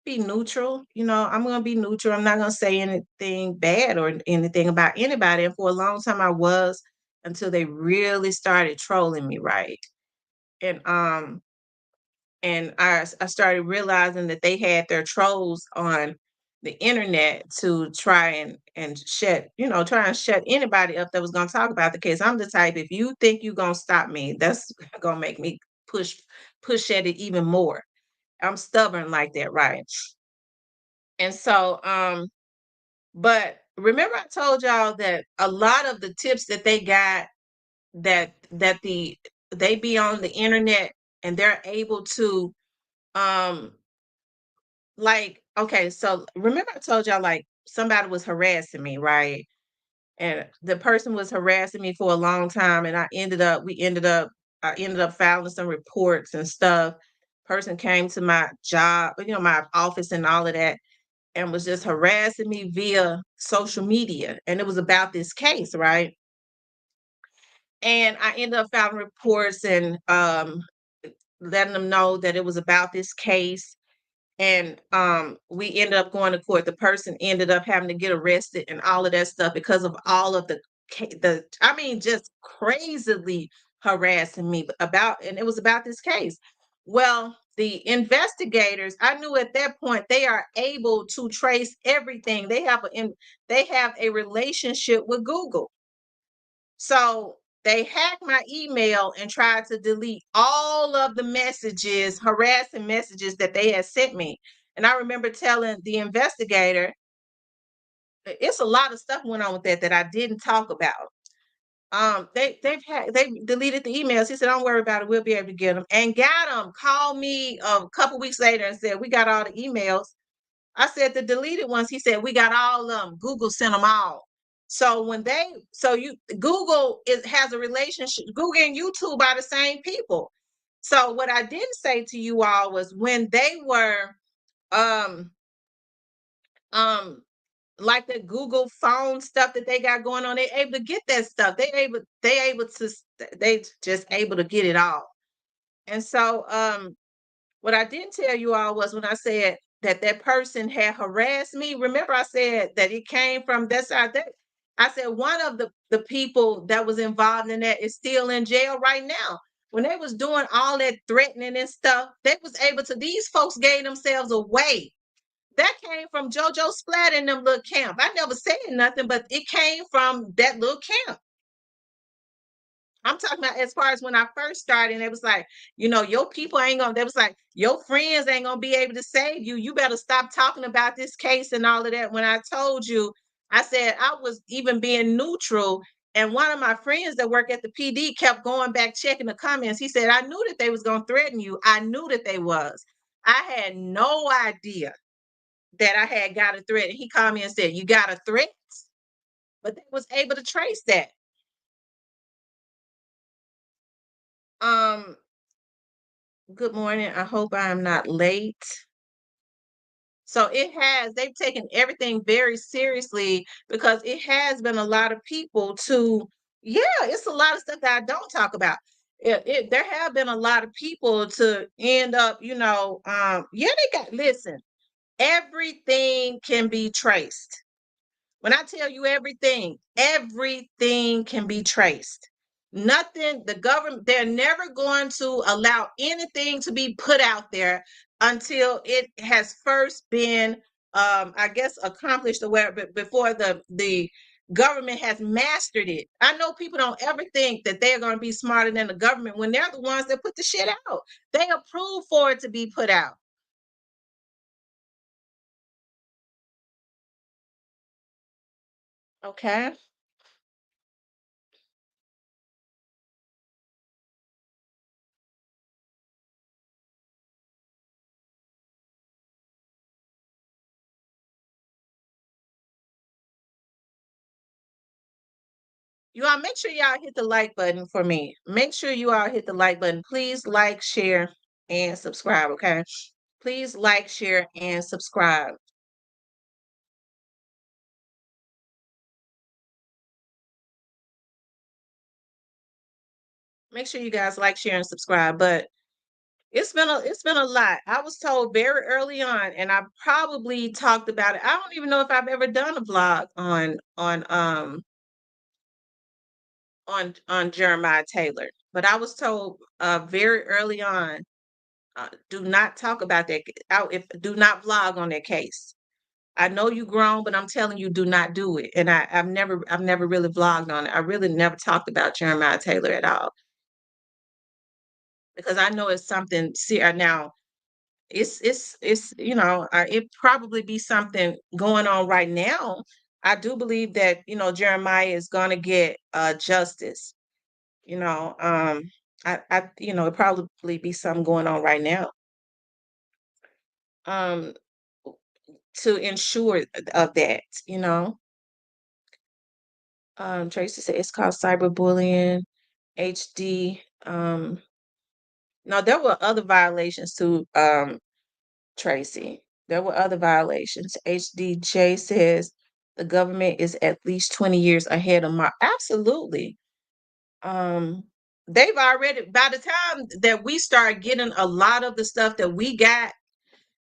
be neutral. I'm going to be neutral. I'm not going to say anything bad or anything about anybody. And for a long time I was, until they really started trolling me, right? And I started realizing that they had their trolls on the internet to try and try and shut anybody up that was going to talk about the case. I'm the type, if you think you're going to stop me, that's going to make me push at it even more. I'm stubborn like that, right? And so but remember I told y'all that a lot of the tips that they got, they be on the internet and they're able to um like, okay, so remember I told y'all like somebody was harassing me, right? And the person was harassing me for a long time, and I ended up filing some reports and stuff. Person came to my job, my office and all of that, and was just harassing me via social media. And it was about this case, right? And I ended up filing reports and letting them know that it was about this case, and we ended up going to court. The person ended up having to get arrested and all of that stuff because of all of just crazily harassing me about, and it was about this case. Well, the investigators, I knew at that point, they are able to trace everything. They have a relationship with Google. So they hacked my email and tried to delete all of the messages, harassing messages that they had sent me. And I remember telling the investigator, it's a lot of stuff went on with that I didn't talk about. They deleted the emails. He said, "Don't worry about it. We'll be able to get them." And got them. Called me a couple weeks later and said, "We got all the emails." I said, "The deleted ones." He said, "We got all of them. Google sent them all." So Google has a relationship. Google and YouTube are the same people. So what I didn't say to you all was when they were um um like the Google phone stuff that they got going on, they able to get that stuff. They just able to get it all. And so what I didn't tell you all was when I said that person had harassed me. Remember, I said that it came from that side. I said one of the people that was involved in that is still in jail right now. When they was doing all that threatening and stuff, they was able to. These folks gave themselves away. That came from JoJo Splat in them little camp. I never said nothing, but it came from that little camp. I'm talking about as far as when I first started, and it was like, your people ain't gonna, they was like, your friends ain't gonna be able to save you. You better stop talking about this case and all of that. When I told you, I said I was even being neutral. And one of my friends that work at the PD kept going back checking the comments. He said, I knew that they was gonna threaten you. I knew that they was. I had no idea that I had got a threat. And he called me and said, "You got a threat?" But they was able to trace that. Um, Good morning. I hope I am not late. So they've taken everything very seriously because it has been a lot of people yeah, it's a lot of stuff that I don't talk about. There have been a lot of people to end up, listen, everything can be traced. When I tell you everything can be traced. Nothing, the government, they're never going to allow anything to be put out there until it has first been, I guess, accomplished or whatever, before the government has mastered it. I know people don't ever think that they're going to be smarter than the government when they're the ones that put the shit out. They approve for it to be put out. Okay. You all make sure y'all hit the like button for me. Make sure you all hit the like button. Please like, share, and subscribe. Okay. Please like, share, and subscribe. Make sure you guys like, share, and subscribe. But it's been a lot. I was told very early on, and I probably talked about it. I don't even know if I've ever done a vlog on Jeremiah Taylor. But I was told very early on, do not talk about that. If do not vlog on that case. I know you grown, but I'm telling you, do not do it. And I've never really vlogged on it. I really never talked about Jeremiah Taylor at all because I know it's something serious now. It's it probably be something going on right now. I do believe that Jeremiah is going to get justice. You know, it probably be something going on right now. Um, to ensure of that. Tracy said it's called cyberbullying. HD. No, there were other violations too. Tracy, there were other violations. HDJ says the government is at least 20 years ahead of my. Absolutely. Um, they've already, by the time that we start getting a lot of the stuff that we got,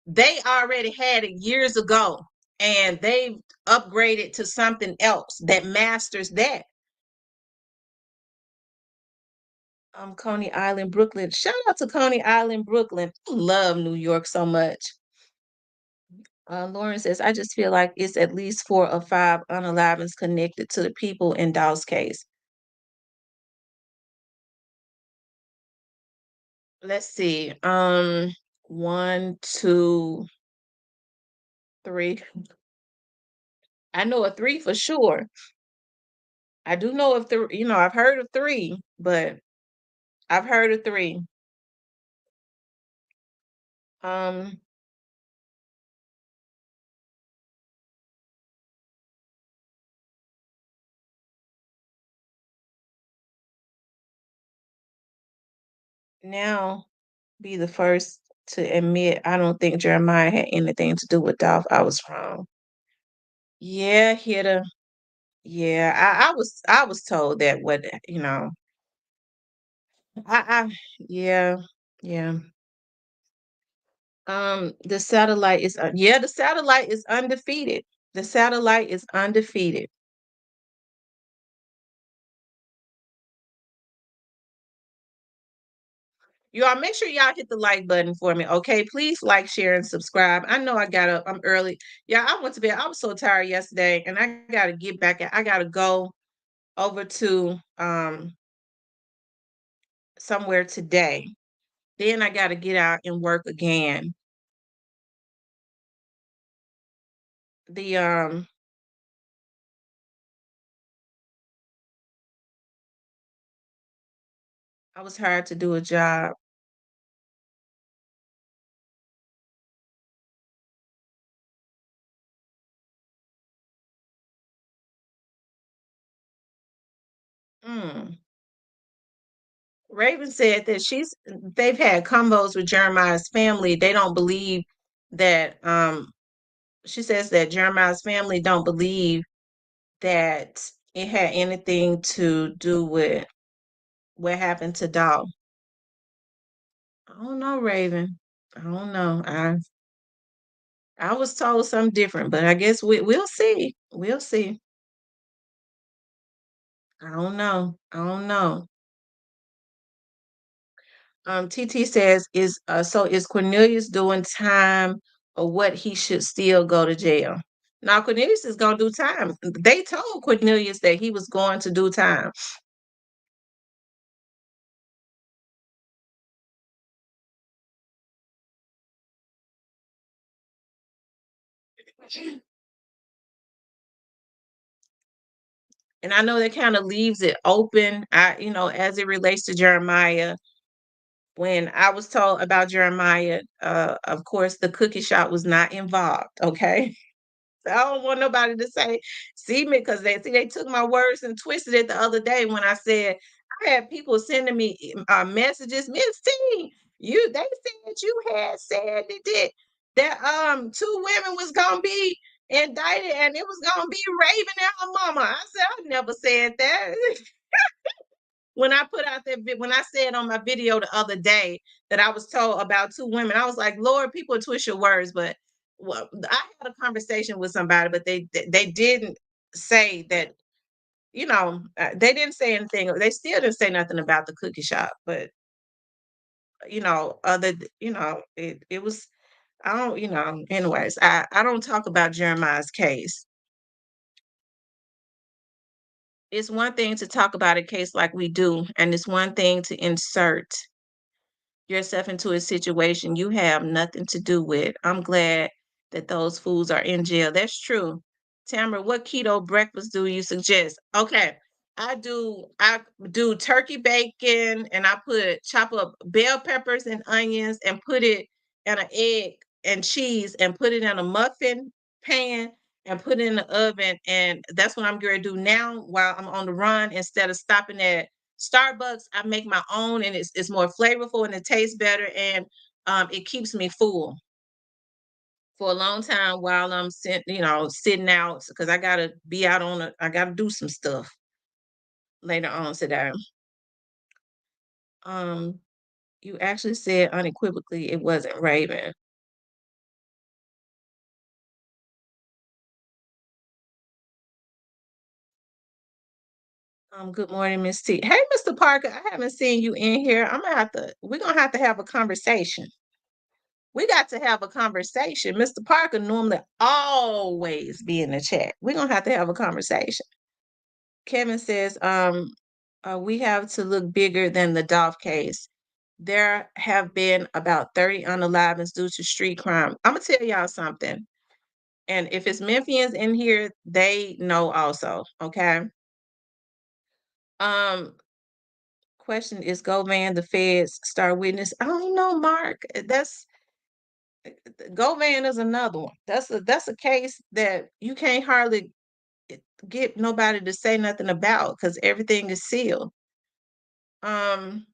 they already had it years ago, and they've upgraded to something else that masters that. Coney Island, Brooklyn. Shout out to Coney Island, Brooklyn. I love New York so much. Lauren says, I just feel like it's at least 4 or 5 unalivings connected to the people in Daw's case. Let's see. One, two, three. I know a three for sure. I do know of three, I've heard of three, but I've heard of three. Um, now be the first to admit I don't think Jeremiah had anything to do with Dolph. I was wrong. Yeah, hitter. Yeah, I was told that I yeah, yeah. The satellite is the satellite is undefeated. The satellite is undefeated. Y'all make sure y'all hit the like button for me, okay? Please like, share, and subscribe. I know I got up. I'm early. Yeah, I went to bed. I was so tired yesterday, and I gotta get back. I gotta go over to somewhere today. Then I gotta get out and work again. The I was hired to do a job. Mm. Raven said that they've had combos with Jeremiah's family. They don't believe that she says that Jeremiah's family don't believe that it had anything to do with what happened to Doll. I don't know, Raven. I don't know. I was told something different, but I guess we'll see. We'll see. I don't know. I don't know. TT says, is Cornelius doing time or what he should still go to jail? Now Cornelius is gonna do time. They told Cornelius that he was going to do time. And I know that kind of leaves it open. As it relates to Jeremiah, when I was told about Jeremiah, of course, the cookie shop was not involved. Okay. I don't want nobody to say, see me, because they took my words and twisted it the other day when I said I had people sending me messages. Miss T, they said you had said that two women was gonna be indicted and it was gonna be Raven and her mama. I said I never said that. When I put out when I said on my video the other day that I was told about two women, I was like, Lord, people twist your words. But well, I had a conversation with somebody, but they didn't say that. They didn't say anything. They still didn't say nothing about the cookie shop. But it was. I don't. Anyways, I don't talk about Jeremiah's case. It's one thing to talk about a case like we do, and it's one thing to insert yourself into a situation you have nothing to do with. I'm glad that those fools are in jail. That's true. Tamara, what keto breakfast do you suggest? Okay. I do turkey bacon, and I chop up bell peppers and onions and put it in an egg and cheese and put it in a muffin pan and put it in the oven. And that's what I'm going to do now while I'm on the run. Instead of stopping at Starbucks, I make my own, and it's more flavorful and it tastes better, and it keeps me full for a long time while I'm sitting out, because I gotta be out I gotta do some stuff later on today. Um, you actually said unequivocally it wasn't Raven. Good morning, Miss T. Hey, Mr. Parker, I haven't seen you in here. We're gonna have a conversation. We got to have a conversation. Mr. Parker normally always be in the chat. We're gonna have to have a conversation. Kevin says, we have to look bigger than the Dolph case. There have been about 30 unalivings due to street crime. I'm gonna tell y'all something. And if it's Memphians in here, they know also. Okay. Um, question is Govan the feds star witness? I don't know, Mark. That's Govan is another one. That's a case that you can't hardly get nobody to say nothing about because everything is sealed. Um,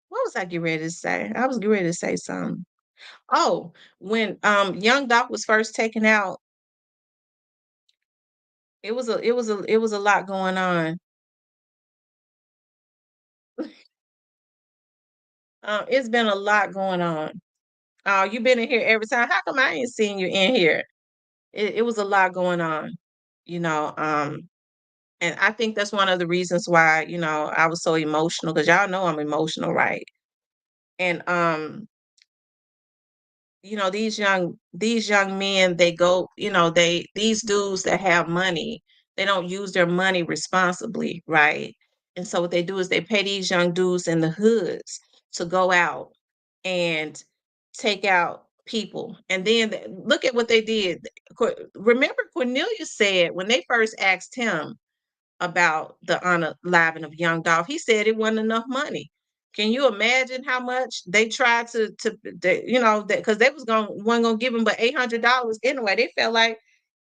what was I getting ready to say? I was getting ready to say something. Oh, when young Doc was first taken out, it was a lot going on. It's been a lot going on. Oh, you've been in here every time. How come I ain't seen you in here? It was a lot going on, you know. And I think that's one of the reasons why, I was so emotional, because y'all know I'm emotional, right? And these young men, they go, these dudes that have money, they don't use their money responsibly, right? And so what they do is they pay these young dudes in the hoods to go out and take out people. And then look at what they did. Remember, Cornelius said when they first asked him about the unaliving of young Dolph, he said it wasn't enough money. Can you imagine how much they tried because they wasn't gonna give him but $800 anyway. They felt like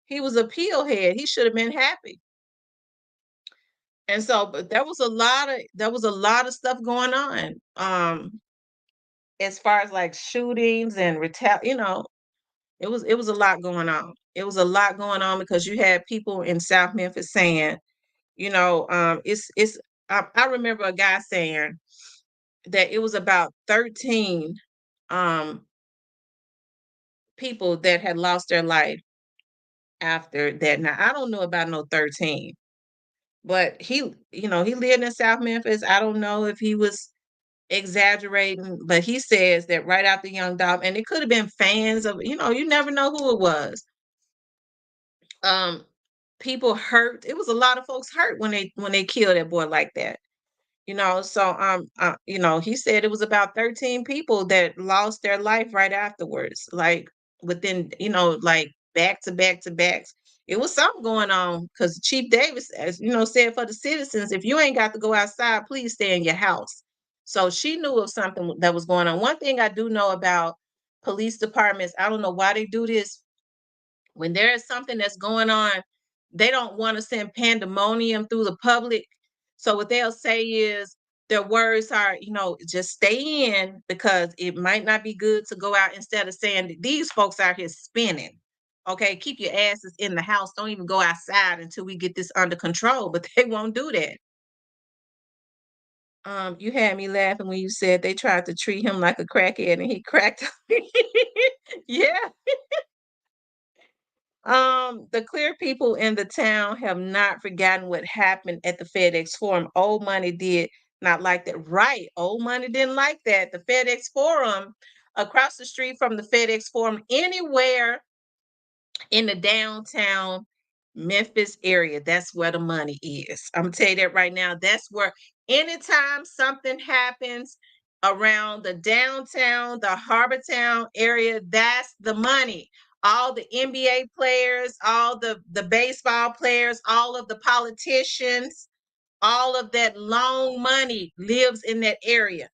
he was a pillhead. He should have been happy. And so, but there was a lot of stuff going on. As far as like shootings and it was a lot going on. It was a lot going on because you had people in South Memphis saying, it's I remember a guy saying that it was about 13 um people that had lost their life after that. Now I don't know about no 13, but he lived in South Memphis. I don't know if he was exaggerating, but he says that right after Young Dolph, and it could have been fans of, you never know who it was. Um, People hurt. It was a lot of folks hurt when they killed that boy like that. So he said it was about 13 people that lost their life right afterwards, like within, like back to back to backs. It was something going on because Chief Davis, as you know, said for the citizens, if you ain't got to go outside, please stay in your house. So she knew of something that was going on. One thing I do know about police departments, I don't know why they do this. When there is something that's going on, they don't want to send pandemonium through the public. So what they'll say is their words are, just stay in because it might not be good to go out, instead of saying these folks out here spinning. Okay, keep your asses in the house. Don't even go outside until we get this under control. But they won't do that. You had me laughing when you said they tried to treat him like a crackhead and he cracked. Yeah. The clear people in the town have not forgotten what happened at the FedEx Forum. Old Money did not like that. Right. Old Money didn't like that. The FedEx Forum, across the street from the FedEx Forum, anywhere in the downtown Memphis area, that's where the money is. I'm gonna tell you that right now. That's where anytime something happens around the downtown, the Harbor Town area, that's the money. All the NBA players, all the baseball players, all of the politicians, all of that long money lives in that area.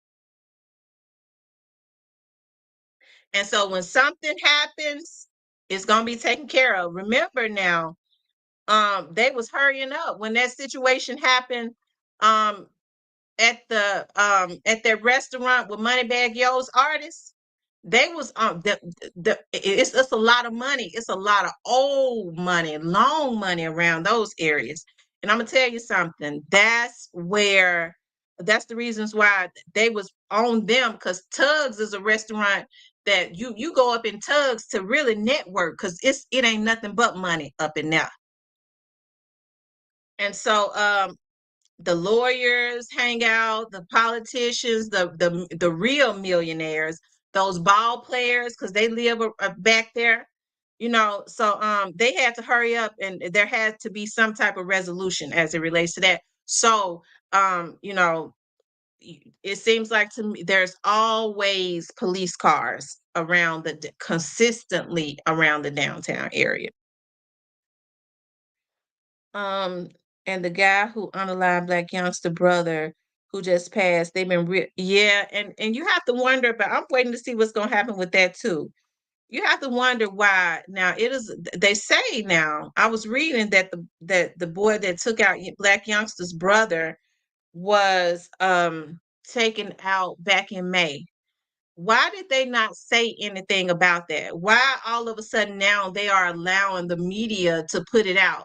And so when something happens, it's gonna be taken care of. Remember now, they was hurrying up when that situation happened um at their restaurant with Moneybag Yo's artists. They was it's a lot of money. It's a lot of old money, long money around those areas. And I'm gonna tell you something. That's the reasons why they was on them, because Tugs is a restaurant that you go up in Tugs to really network, because it ain't nothing but money up in there. And so the lawyers hang out, the politicians, the real millionaires, those ball players, because they live back there, So they had to hurry up, and there had to be some type of resolution as it relates to that. So it seems like to me there's always police cars around consistently around the downtown area. Um, and the guy who unalived Black youngster brother who just passed, they've been yeah, and you have to wonder, but I'm waiting to see what's gonna happen with that too. You have to wonder why. Now it is, they say now, I was reading that the boy that took out Black youngster's brother was taken out back in May. Why did they not say anything about that? Why all of a sudden now they are allowing the media to put it out?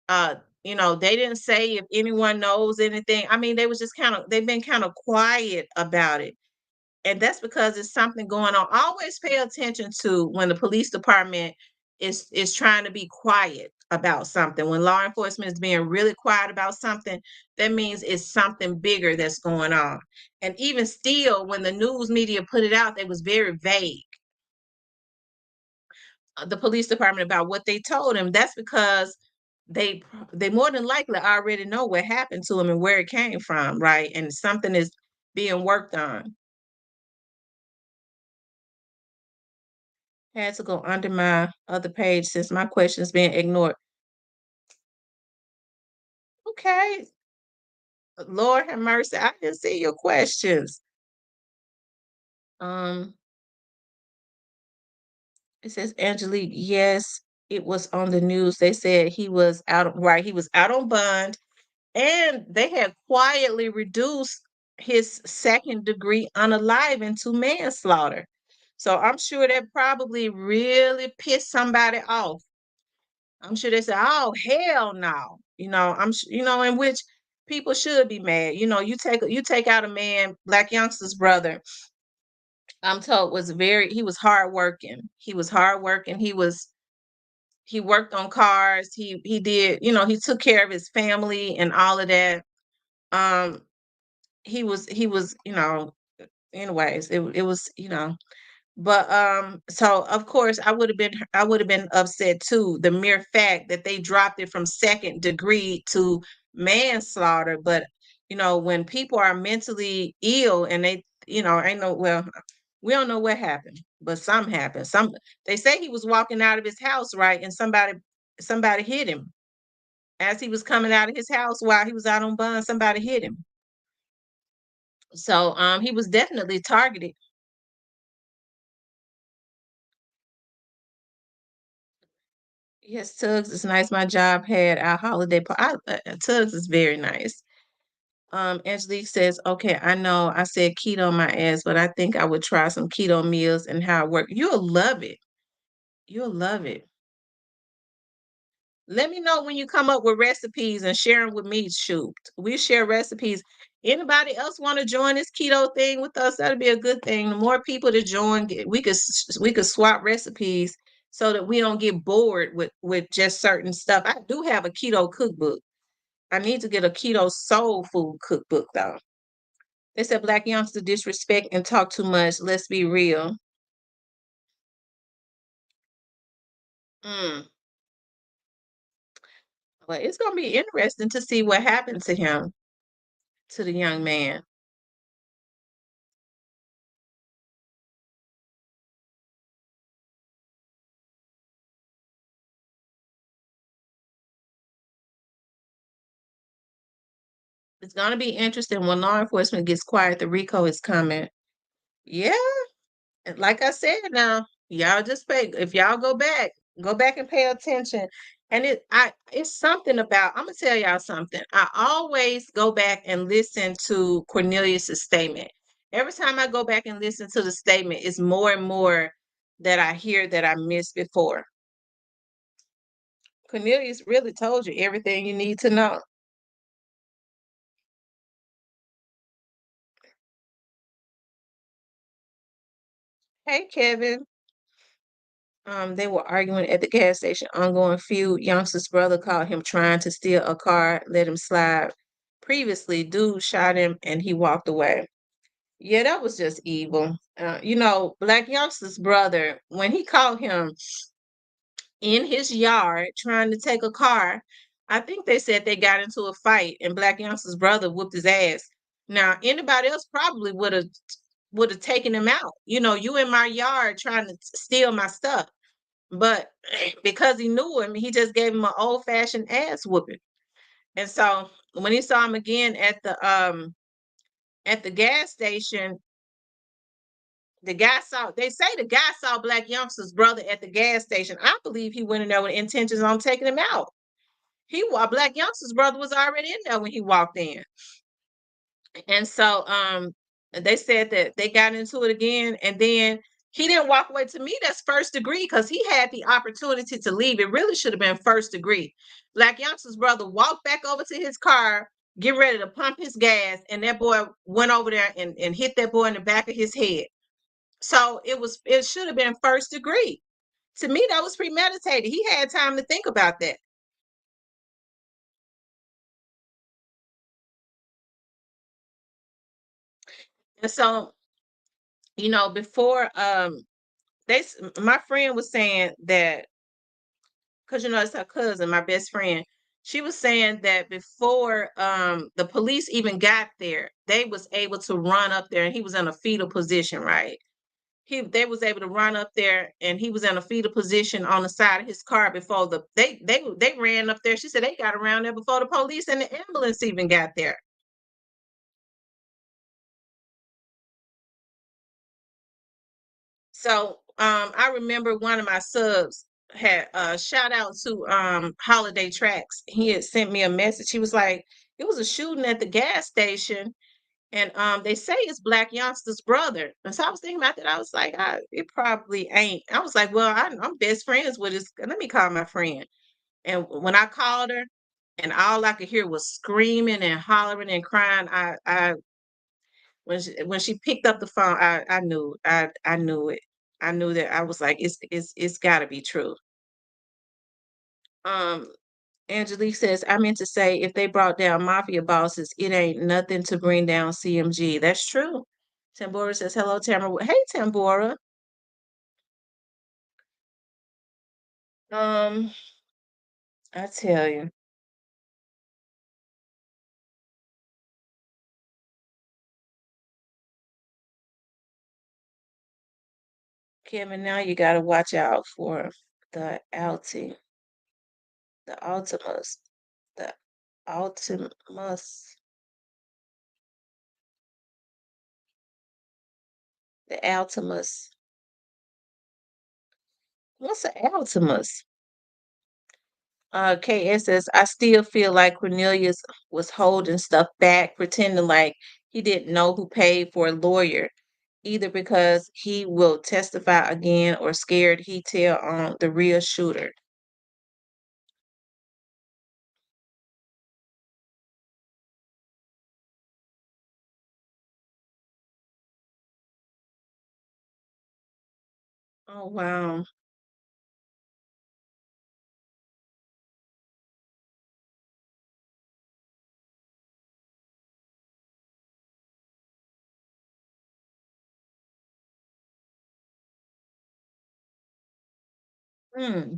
uh they didn't say if anyone knows anything. I mean, they've been kind of quiet about it, and that's because it's something going on. Always pay attention to when the police department is trying to be quiet about something. When law enforcement is being really quiet about something, that means it's something bigger that's going on. And even still, when the news media put it out, they was very vague, the police department, about what they told him. That's because they they more than likely already know what happened to him and where it came from, right? And something is being worked on. Had to go under my other page since my question is being ignored. Okay, Lord have mercy. I didn't see your questions. Um, it says Angelique, yes, it was on the news. They said he was out, right? He was out on bond, and they had quietly reduced his second degree unaliving to manslaughter. So I'm sure that probably really pissed somebody off. I'm sure they said, "Oh hell no," in which people should be mad. You take out a man, Black youngster's brother. I'm told he was hardworking. He was hardworking. He worked on cars. He did, he took care of his family and all of that. Um, he was anyways, it was, but so of course I would have been upset too, the mere fact that they dropped it from second degree to manslaughter. But when people are mentally ill and they, I know, well, we don't know what happened. but something happened. They say he was walking out of his house, right, and somebody hit him as he was coming out of his house while he was out on bond. Somebody hit him, so he was definitely targeted. Yes, Tugs is nice. My job had our holiday party. Tugs is very nice. Angelique says, okay, I know I said keto on my ass, but I think I would try some keto meals and how it works. You'll love it. You'll love it. Let me know when you come up with recipes and share them with me. Shoot, we share recipes. Anybody else want to join this keto thing with us? That'd be a good thing. The more people to join, we could swap recipes so that we don't get bored with just certain stuff. I do have a keto cookbook. I need to get a keto soul food cookbook though. They said black youngsters disrespect and talk too much. Let's be real. Mm. Well, it's gonna be interesting to see what happened to him, to the young man. It's gonna be interesting when law enforcement gets quiet. The RICO is coming. Yeah, and like I said, now y'all just pay. If y'all go back and pay attention. And it's something about. I'm gonna tell y'all something. I always go back and listen to Cornelius's statement. Every time I go back and listen to the statement, it's more and more that I hear that I missed before. Cornelius really told you everything you need to know. Hey, Kevin. They were arguing at the gas station, ongoing feud. Youngster's brother caught him trying to steal a car, let him slide. Previously, dude shot him and he walked away. Yeah, that was just evil. Black Youngster's brother, when he caught him in his yard trying to take a car, I think they said they got into a fight and Black Youngster's brother whooped his ass. Now, anybody else probably would have taken him out. You in my yard trying to steal my stuff. But because he knew him, he just gave him an old fashioned ass whooping. And so when he saw him again at the gas station, they say the guy saw Black Youngster's brother at the gas station. I believe he went in there with intentions on taking him out. Black Youngster's brother was already in there when he walked in. And so they said that they got into it again, and then he didn't walk away. To me, that's first degree because he had the opportunity to leave. It really should have been first degree. Black Youngster's brother walked back over to his car, get ready to pump his gas, and that boy went over there and hit that boy in the back of his head. So it should have been first degree. To me, that was premeditated. He had time to think about that. And so, before my friend was saying that, because it's her cousin, my best friend. She was saying that before the police even got there, they was able to run up there, and he was in a fetal position, right? They was able to run up there, and he was in a fetal position on the side of his car before they ran up there. She said they got around there before the police and the ambulance even got there. So I remember one of my subs had shout out to Holiday Tracks. He had sent me a message. He was like, it was a shooting at the gas station, and they say it's Black Youngster's brother. And so I was thinking about that. I was like, it probably ain't. I was like, well, I'm best friends with his. Let me call my friend. And when I called her, and all I could hear was screaming and hollering and crying, I when she picked up the phone, I knew I knew it. I knew that. I was like, it's got to be true. Um, Angelique says, I meant to say, if they brought down mafia bosses, it ain't nothing to bring down CMG. That's true. Tambora says, hello, Tamara. Hey, Tambora. Um, I tell you, Kevin, now you got to watch out for the Alti, the Altimus, the Altimus, the Altimus. What's the Altimus? KS says, I still feel like Cornelius was holding stuff back, pretending like he didn't know who paid for a lawyer, either because he will testify again or scared he tell on the real shooter. Oh, wow. Hmm.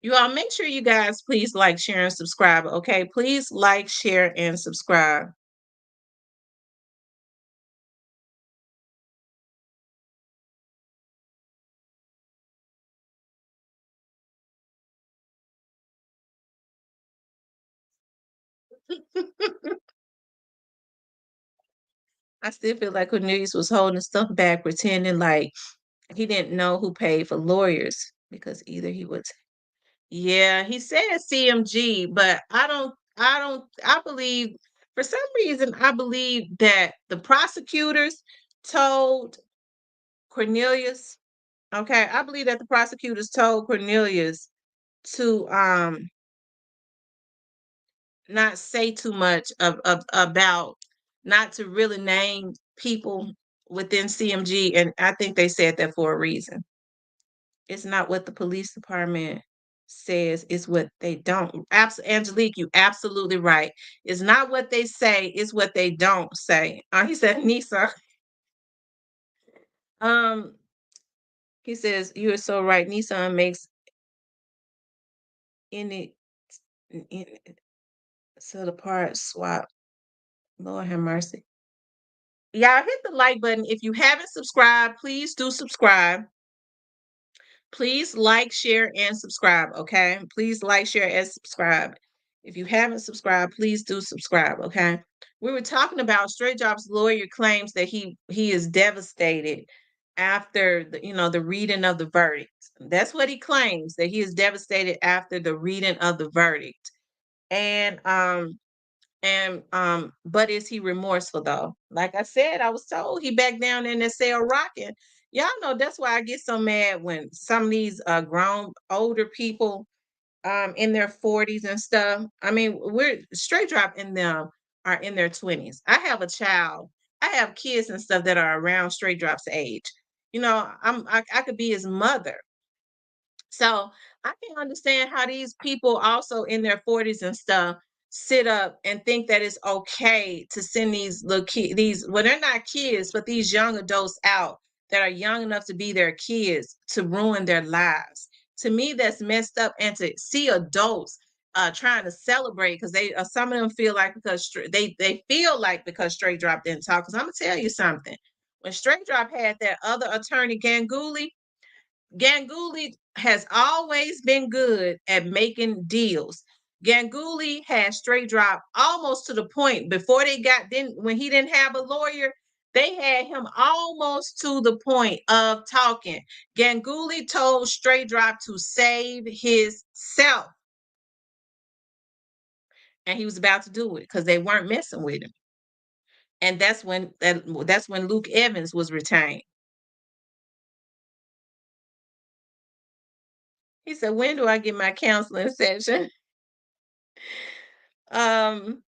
You all make sure you guys please like, share, and subscribe. Okay, please like, share, and subscribe. I still feel like Cornelius was holding stuff back, pretending like he didn't know who paid for lawyers because either he was, yeah, he said CMG, but I believe, for some reason, I believe that the prosecutors told Cornelius, okay, I believe that the prosecutors told Cornelius to not say too much of about, not to really name people within CMG, and I think they said that for a reason. It's not what the police department says, it's what they don't. Angelique, you absolutely right. It's not what they say, it's what they don't say. He said, Nisa. Um, he says, you are so right. Nissan makes any in, so the part swap. Lord have mercy. Y'all hit the like button. If you haven't subscribed, please do subscribe. Please like, share, and subscribe. Okay. Please like, share, and subscribe. If you haven't subscribed, please do subscribe. Okay. We were talking about Straight Job's lawyer claims that he is devastated after the reading of the verdict. That's what he claims, that he is devastated after the reading of the verdict. And but is he remorseful though? Like I said, I was told he back down in the cell rocking. Y'all know that's why I get so mad when some of these grown older people in their 40s and stuff. I mean, we're straight drop in them are in their 20s. I have a child. I have kids and stuff that are around straight drop's age. I could be his mother. So I can understand how these people also in their 40s and stuff sit up and think that it's okay to send these little kids, well, they're not kids, but these young adults out that are young enough to be their kids to ruin their lives. To me, that's messed up. And to see adults trying to celebrate because some of them feel like they feel like because Straight Drop didn't talk. Because I'm gonna tell you something. When Straight Drop had that other attorney, Ganguly has always been good at making deals. Ganguly had Straight Drop almost to the point before when he didn't have a lawyer, they had him almost to the point of talking. Ganguly told Straight Drop to save his self, and he was about to do it because they weren't messing with him. And that's when Luke Evans was retained. He said, "When do I get my counseling session?" Um,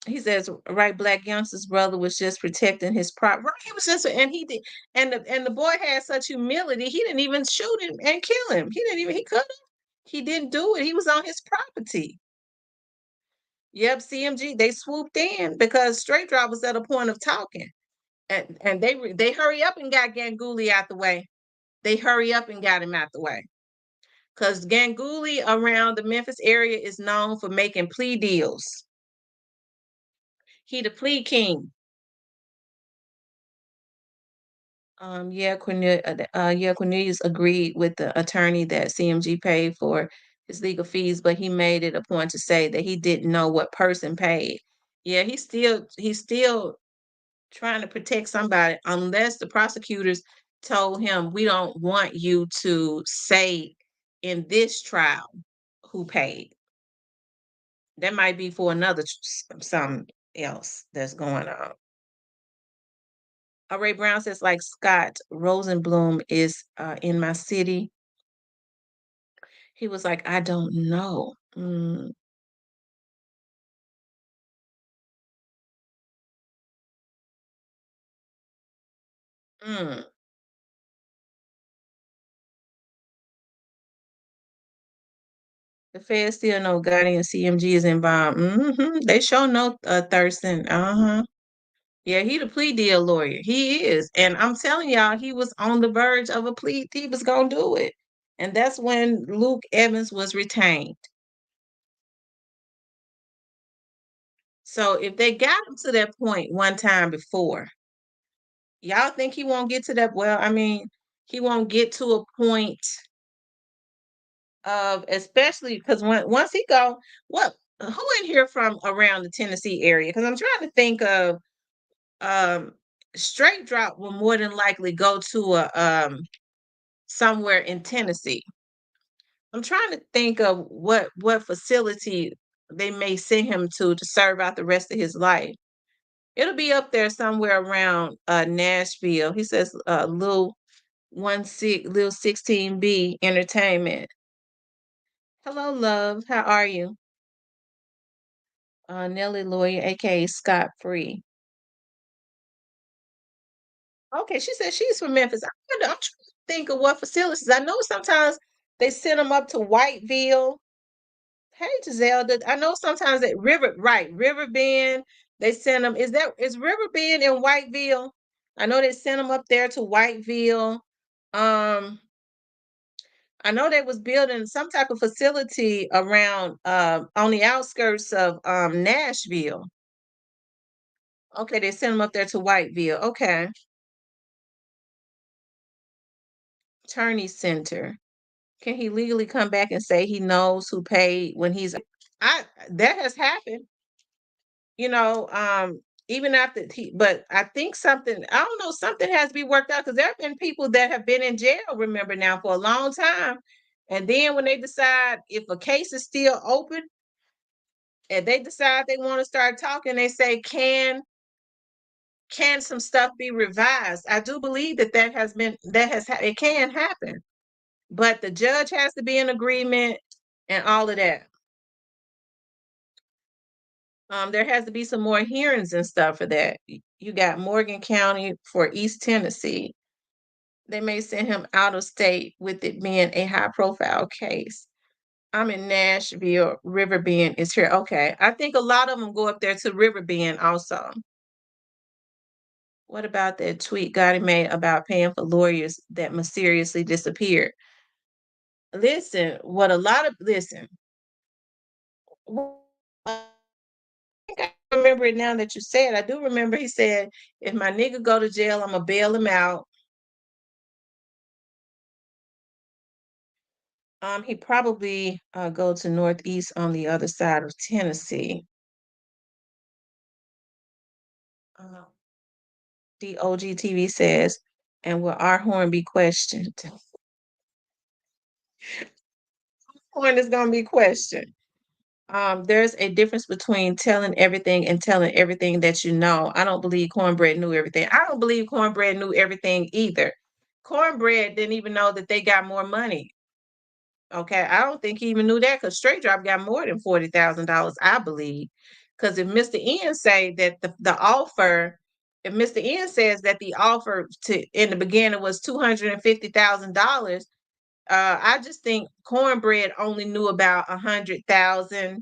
he says, right, Black Youngster's brother was just protecting his property. Right, he was just, and he did, and the boy had such humility. He didn't even shoot him and kill him. He could have. He didn't do it. He was on his property. Yep, CMG, they swooped in because Straight Drop was at a point of talking, and they hurry up and got Ganguly out the way. They hurry up and got him out the way because Ganguly around the Memphis area is known for making plea deals. He the plea king. Cornelius agreed with the attorney that CMG paid for his legal fees, but he made it a point to say that he didn't know what person paid. Yeah, he's still trying to protect somebody unless the prosecutors told him we don't want you to say in this trial who paid. That might be for another something else that's going on. Ray Brown says, like Scott Rosenblum is in my city. He was like, I don't know. Mm. The Fed still know Gotti and CMG is involved. They sure know Thurston. Uh-huh. Yeah, he the plea deal lawyer. He is. And I'm telling y'all, he was on the verge of a plea. He was gonna do it. And that's when Luke Evans was retained. So if they got him to that point one time before, y'all think he won't get to that? Well, I mean, he won't get to a point of, especially because once he go, what, who in here from around the Tennessee area? Because I'm trying to think of um straight drop will more than likely go to a somewhere in Tennessee. I'm trying to think of what facility they may send him to serve out the rest of his life. It'll be up there somewhere around Nashville. He says Lil 16B Entertainment. Hello, love. How are you? Nellie Lawyer, aka Scott Free. Okay, she said she's from Memphis. I'm trying to think of what facilities. I know sometimes they send them up to Whiteville. Hey, Giselle, I know sometimes at River Bend, they send them. Is River Bend in Whiteville? I know they sent them up there to Whiteville. Um, I know they was building some type of facility around on the outskirts of Nashville. Okay, they sent them up there to Whiteville. Okay. Attorney Center. Can he legally come back and say he knows who paid when he's I that has happened, you know, even after but I think something, I don't know, something has to be worked out because there have been people that have been in jail, remember now, for a long time. And then when they decide if a case is still open and they decide they want to start talking, they say, can some stuff be revised? I do believe it can happen. But the judge has to be in agreement and all of that. There has to be some more hearings and stuff for that. You got Morgan County for East Tennessee. They may send him out of state with it being a high profile case. I'm in Nashville. Riverbend is here. Okay. I think a lot of them go up there to Riverbend also. What about that tweet Gotti made about paying for lawyers that mysteriously disappeared? Listen, I think I remember it now that you said. I do remember he said, if my nigga go to jail, I'm gonna bail him out. He probably go to Northeast on the other side of Tennessee. Uh, the OGTV says, and will our horn be questioned? Horn is gonna be questioned. There's a difference between telling everything and telling everything that you know. I don't believe Cornbread knew everything. I don't believe Cornbread knew everything either. Cornbread didn't even know that they got more money. Okay, I don't think he even knew that because Straight Drop got more than $40,000, I believe. Because if Mr. N say that the offer, if Mr. N says that the offer to in the beginning was $250,000, I just think Cornbread only knew about 100,000,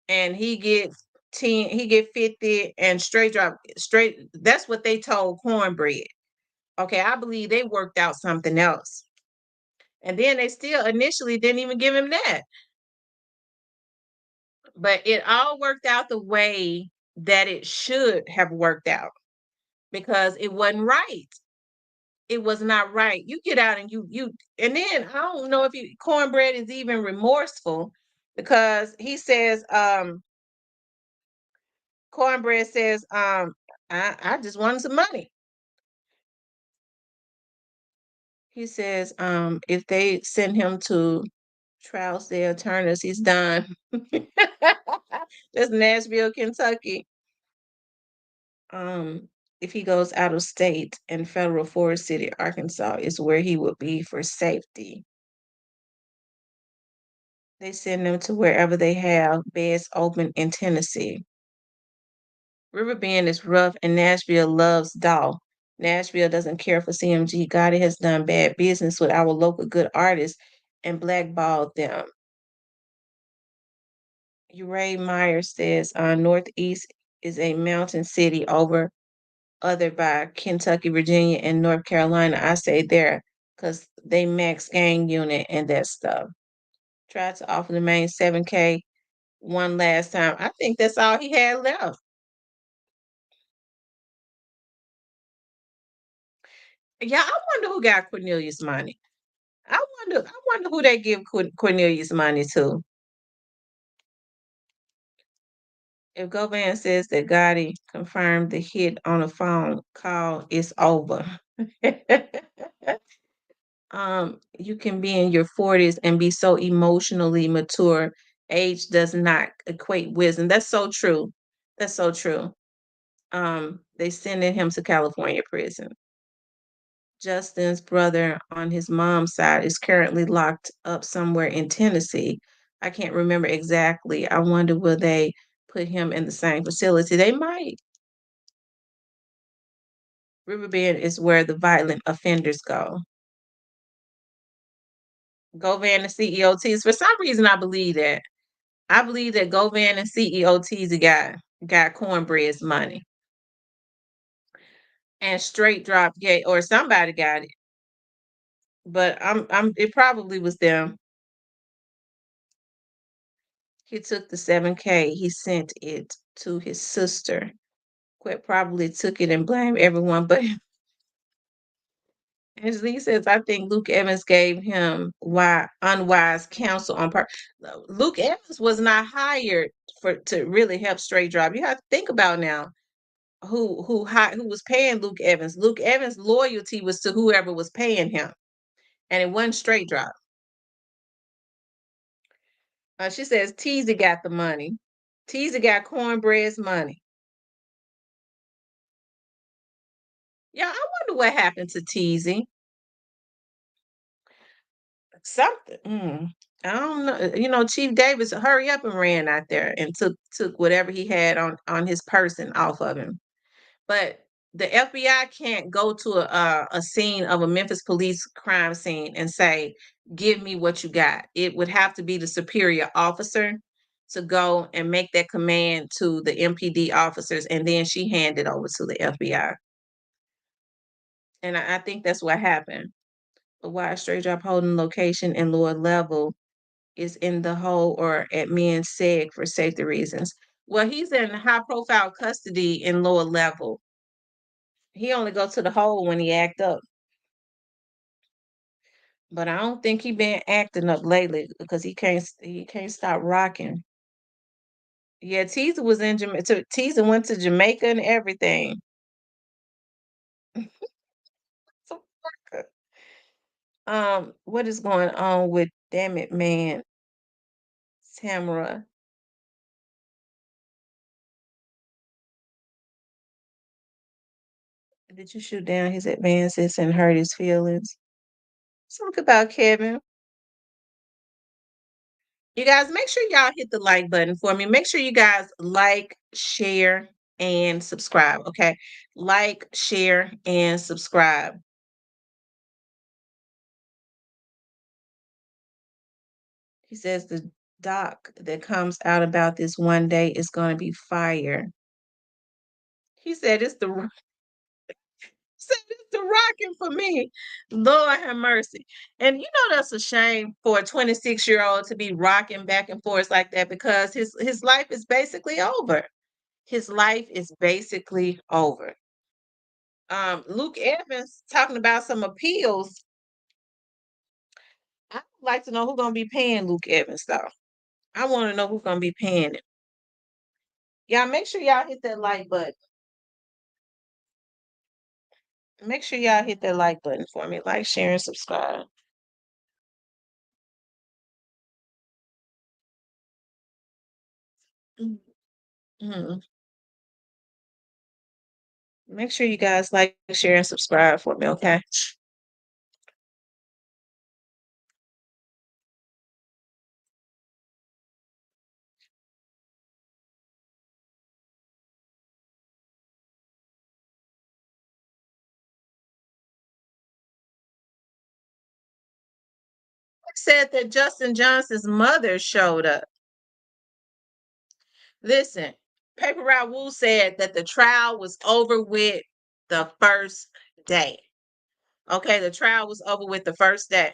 and he gets 10, he get 50, and straight. That's what they told Cornbread. Okay, I believe they worked out something else. And then they still initially didn't even give him that. But it all worked out the way that it should have worked out because it wasn't right. it was not right. You get out and and then I don't know if Cornbread is even remorseful because he says, Cornbread says, I just wanted some money. He says, if they send him to Trousdale Turner's, he's done. That's Nashville, Kentucky. If he goes out of state, and Federal Forest City, Arkansas is where he would be for safety. They send them to wherever they have beds open in Tennessee. Riverbend is rough and Nashville loves Doll. Nashville doesn't care for CMG. Gotti has done bad business with our local good artists and blackballed them. Ray Myers says Northeast is a mountain city over other by Kentucky, Virginia, and North Carolina. I say there because they max gang unit and that stuff. Tried to offer the main 7K one last time. I think that's all he had left. Yeah, I wonder who got Cornelius money. I wonder who they give Cornelius money to. If Govan says that Gotti confirmed the hit on a phone call, it's over. You can be in your 40s and be so emotionally mature. Age does not equate wisdom. That's so true. That's so true. They sending him to California prison. Justin's brother on his mom's side is currently locked up somewhere in Tennessee. I can't remember exactly. I wonder will they put him in the same facility? They might. Riverbend is where the violent offenders go. Govan and CEOTs. For some reason, I believe that. I believe that Govan and CEOTs got Cornbread's money. And Straight Drop Gate, or somebody got it. But it probably was them. He took the 7K, he sent it to his sister. Quit probably took it and blamed everyone but Angelique says, I think Luke Evans gave him unwise counsel on purpose. Luke Evans was not hired to really help Straight Drop. You have to think about now who was paying Luke Evans. Luke Evans' loyalty was to whoever was paying him, and it wasn't Straight Drop. She says Teasy got the money. Teasy got Cornbread's money. Yeah, I wonder what happened to Teasy. Something. I don't know. Chief Davis hurry up and ran out there and took whatever he had on his person off of him. But the FBI can't go to a scene of a Memphis police crime scene and say, "Give me what you got." It would have to be the superior officer to go and make that command to the MPD officers, and then she handed over to the FBI. And I think that's what happened. But why Straight Drop holding location and lower level is in the hole or at men's seg for safety reasons. Well, he's in high profile custody in lower level. He only go to the hole when he act up. But I don't think he been acting up lately because he can't stop rocking. Yeah, Teaser was in Jamaica. Teaser went to Jamaica and everything. So, what is going on with damn it, man? Tamara. Did you shoot down his advances and hurt his feelings? Talk about Kevin. You guys, make sure y'all hit the like button for me. Make sure you guys like, share, and subscribe. Okay. Like, share, and subscribe. He says the doc that comes out about this one day is going to be fire. He said it's the said it's the rocking for me. Lord have mercy. And that's a shame for a 26-year-old to be rocking back and forth like that because his life is basically over. His life is basically over. Luke Evans talking about some appeals. I'd like to know who's gonna be paying Luke Evans though. I want to know who's gonna be paying it. Y'all make sure y'all hit that like button. Make sure y'all hit that like button for me. Like, share, and subscribe. Mhm. Make sure you guys like, share, and subscribe for me, okay? Said that Justin Johnson's mother showed up. Listen, Paper Route Wu said that the trial was over with the first day. Okay, the trial was over with the first day.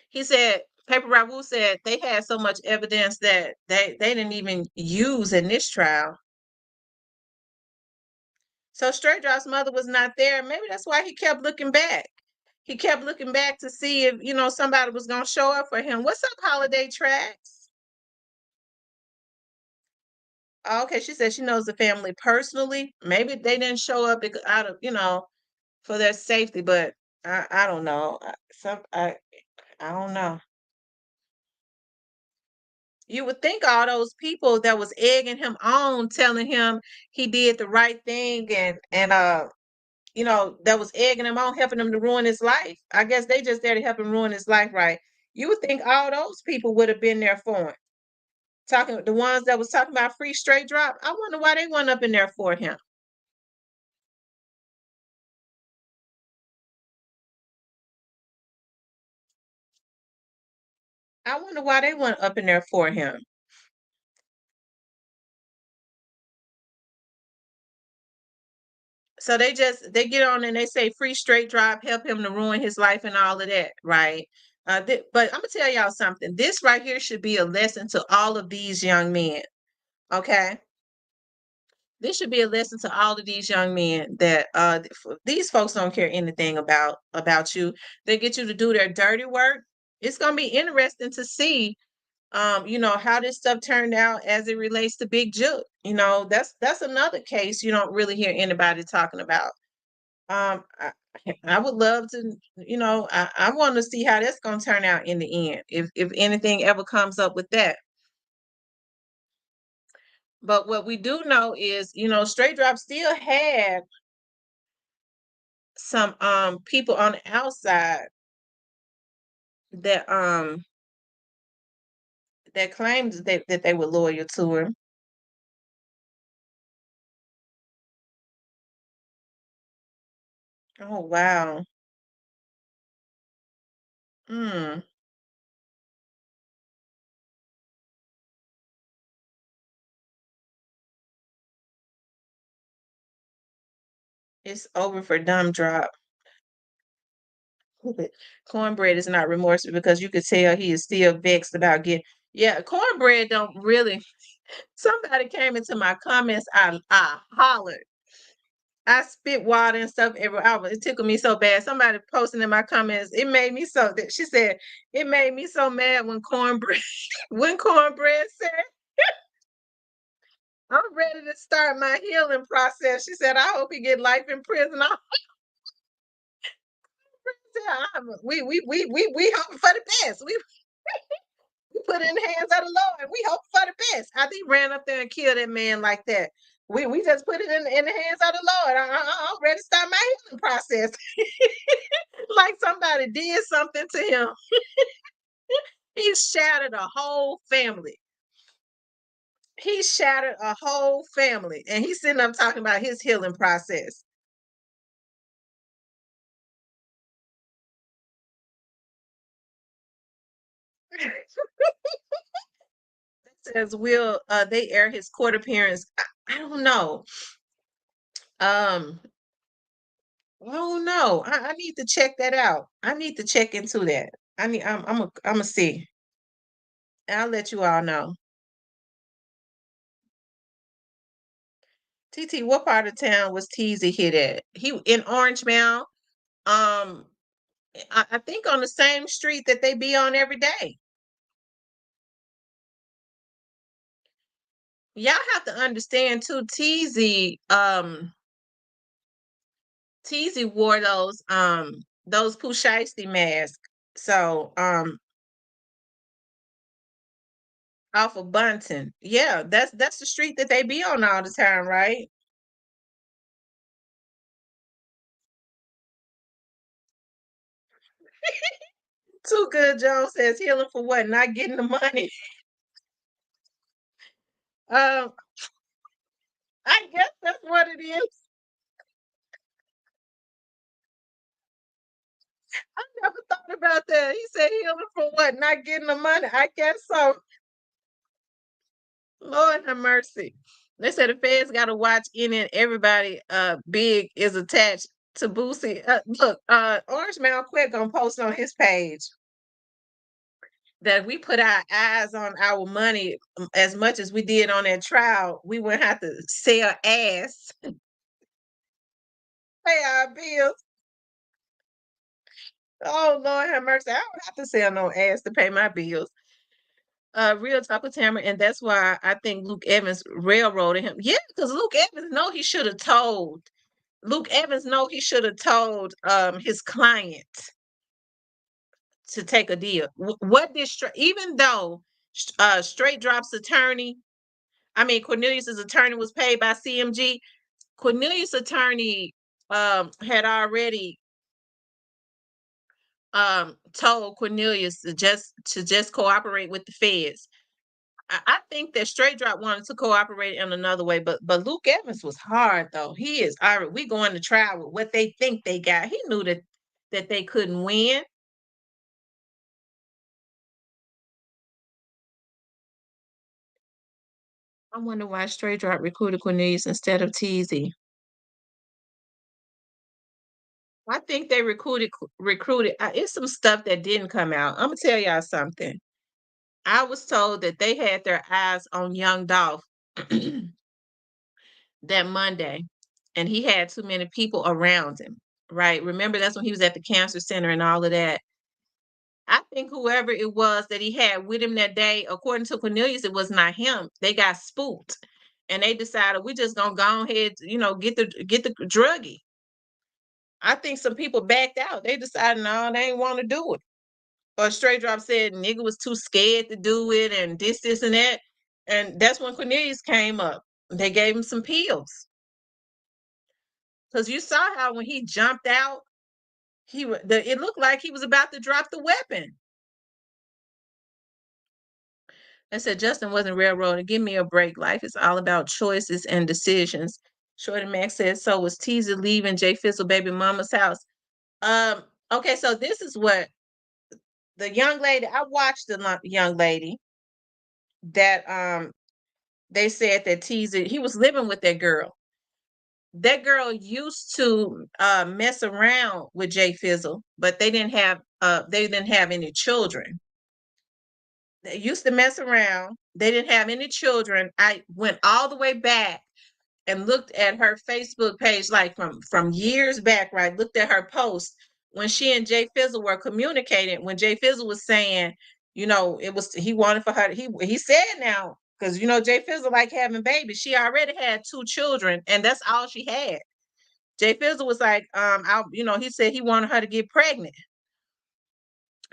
He said, Paper Route Wu said they had so much evidence that they didn't even use in this trial. So Straight Drop's mother was not there. Maybe that's why he kept looking back. He kept looking back to see if, somebody was going to show up for him. What's up, Holiday Tracks? Okay, she said she knows the family personally. Maybe they didn't show up out of, for their safety, but I don't know. I don't know. You would think all those people that was egging him on, telling him he did the right thing and that was egging him on, helping him to ruin his life. I guess they just there to help him ruin his life, right? You would think all those people would have been there for him. Talking the ones that was talking about free straight drop. I wonder why they weren't up in there for him. I wonder why they weren't up in there for him. So they get on and they say free straight drop, help him to ruin his life and all of that, right? But I'm gonna tell y'all something. This right here should be a lesson to all of these young men. Okay, this should be a lesson to all of these young men that these folks don't care anything about you. They get you to do their dirty work. It's gonna be interesting to see how this stuff turned out as it relates to Big Juke. That's another case you don't really hear anybody talking about. Um, I, I would love to, I want to see how that's going to turn out in the end, if anything ever comes up with that. But what we do know is, Straight Drop still had some people on the outside that that claimed that they were loyal to him. Oh wow. Hmm. It's over for Dumb Drop. Cornbread is not remorseful because you could tell he is still vexed about getting. Yeah, cornbread don't really. Somebody came into my comments. I hollered. I spit water and stuff every hour. It tickled me so bad. Somebody posting in my comments. It made me so that she said it made me so mad when cornbread said, "I'm ready to start my healing process." She said, "I hope he get life in prison." We hope for the best. We put it in the hands of the Lord. We hope for the best. I think ran up there and killed that man like that. We just put it in the hands of the Lord. I'm ready to start my healing process. Like somebody did something to him. He shattered a whole family. He shattered a whole family. And he's sitting up talking about his healing process. Says, will they air his court appearance? I don't know. Um, I don't know. I need to check that out. I need to check into that. I'm a see. I'll let you all know. TT, what part of town was Teasy hit at? He in Orange Mound. Um, I think on the same street that they be on every day. Y'all have to understand too, Teasy wore those Pooh Shiesty masks. So off of Bunton. Yeah, that's the street that they be on all the time, right? Too Good Jones says healing for what? Not getting the money. Um, I guess that's what it is. I never thought about that. He said healing for what? Not getting the money. I guess so. Lord have mercy. They said the feds got to watch in and everybody big is attached to Boosie. Look, Orange Mound Quick gonna post on his page that we put our eyes on our money as much as we did on that trial. We wouldn't have to sell ass, pay our bills. Oh Lord have mercy. I don't have to sell no ass to pay my bills. Real talk with Tamara, and that's why I think Luke Evans railroaded him. Yeah, because Luke Evans know he should have told. Luke Evans know he should have told his client to take a deal. What did even though Straight Drop's attorney, I mean Cornelius's attorney was paid by CMG, Cornelius' attorney had already told Cornelius to just cooperate with the feds. I think that Straight Drop wanted to cooperate in another way, but Luke Evans was hard though. He is all right. We going to trial with what they think they got. He knew that they couldn't win. I wonder why Straight Drop recruited Cornelius instead of Teasy. I think they recruited. It's some stuff that didn't come out. I'm gonna tell y'all something. I was told that they had their eyes on Young Dolph that Monday, and he had too many people around him. Right? Remember, that's when he was at the cancer center and all of that. I think whoever it was that he had with him that day, according to Cornelius, it was not him. They got spooked, and they decided we just gonna go ahead, get the druggie. I think some people backed out. They decided no, they ain't want to do it. Or Straight Drop said nigga was too scared to do it, and this, and that. And that's when Cornelius came up. They gave him some pills. Because you saw how when he jumped out, it looked like he was about to drop the weapon. I said Justin wasn't railroading. Give me a break. Life is all about choices and decisions. Shorty Max said so was Teaser leaving Jay Fizzle baby mama's house. Um, okay, so this is what the young lady, I watched the young lady that they said that Teaser, he was living with that girl. That girl used to mess around with Jay Fizzle, but they didn't have any children. They used to mess around. They didn't have any children. I went all the way back and looked at her Facebook page, like from years back, right? Looked at her post when she and Jay Fizzle were communicating. When Jay Fizzle was saying, it was he wanted for her. He said now because Jay Fizzle like having babies. She already had 2 children, and that's all she had. Jay Fizzle was like, he said he wanted her to get pregnant.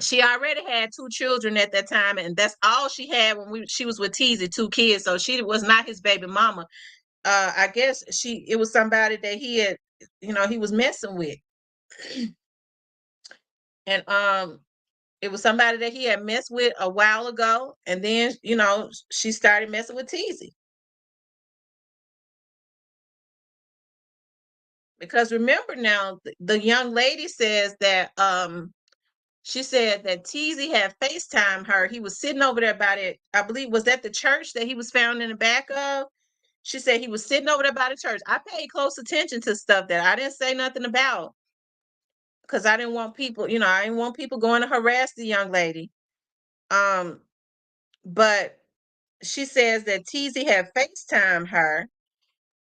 She already had 2 children at that time, and that's all she had when she was with Teasy, 2 kids. So she was not his baby mama. I guess it was somebody that he had, he was messing with. And it was somebody that he had messed with a while ago, and then she started messing with Teasy. Because remember now, the young lady says that she said that Teasy had FaceTime her. He was sitting over there by it. I believe was that the church that he was found in the back of. She said he was sitting over there by the church. I paid close attention to stuff that I didn't say nothing about because I didn't want people, I didn't want people going to harass the young lady. Um, but she says that Teasy had FaceTime her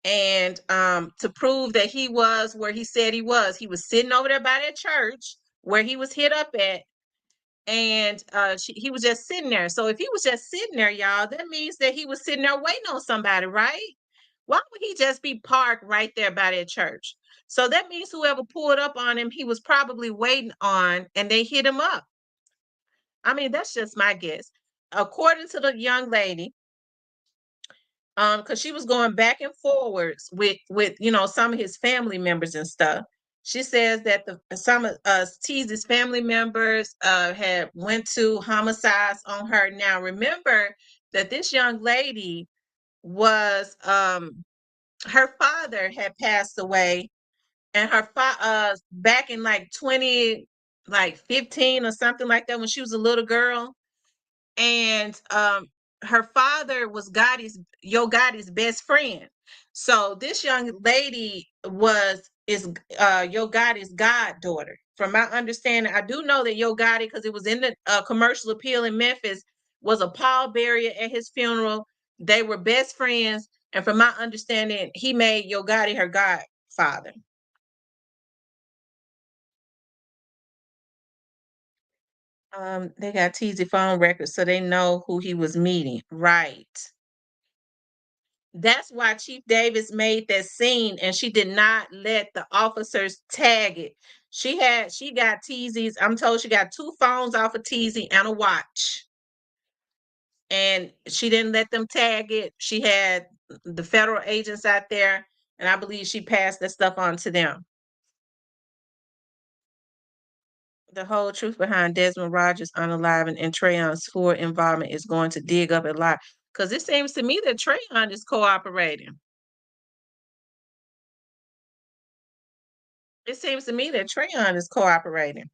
And to prove that he was where he said he was sitting over there by that church where he was hit up at, and he was just sitting there. So if he was just sitting there, y'all, that means that he was sitting there waiting on somebody, right? Why would he just be parked right there by that church? So that means whoever pulled up on him, he was probably waiting on, and they hit him up. I mean, that's just my guess. According to the young lady, because she was going back and forwards with some of his family members and stuff. She says that some of Tease's family members had went to homicides on her. Now remember that this young lady was her father had passed away, and her back in like 15 or something like that, when she was a little girl. And her father was Yo Gotti's best friend. So this young lady is Yo Gotti's goddaughter. From my understanding, I do know that Yo Gotti, because it was in the commercial appeal in Memphis, was a pallbearer at his funeral. They were best friends, and from my understanding, he made Yo Gotti her godfather. They got TZ phone records, so they know who he was meeting. Right. That's why Chief Davis made that scene, and she did not let the officers tag it. She got TZ's. I'm told she got 2 phones off of TZ and a watch. And she didn't let them tag it. She had the federal agents out there, and I believe she passed that stuff on to them. The whole truth behind Desmond Rogers unaliving and Trayon's full involvement is going to dig up a lot. Because it seems to me that Trayon is cooperating. It seems to me that Trayon is cooperating.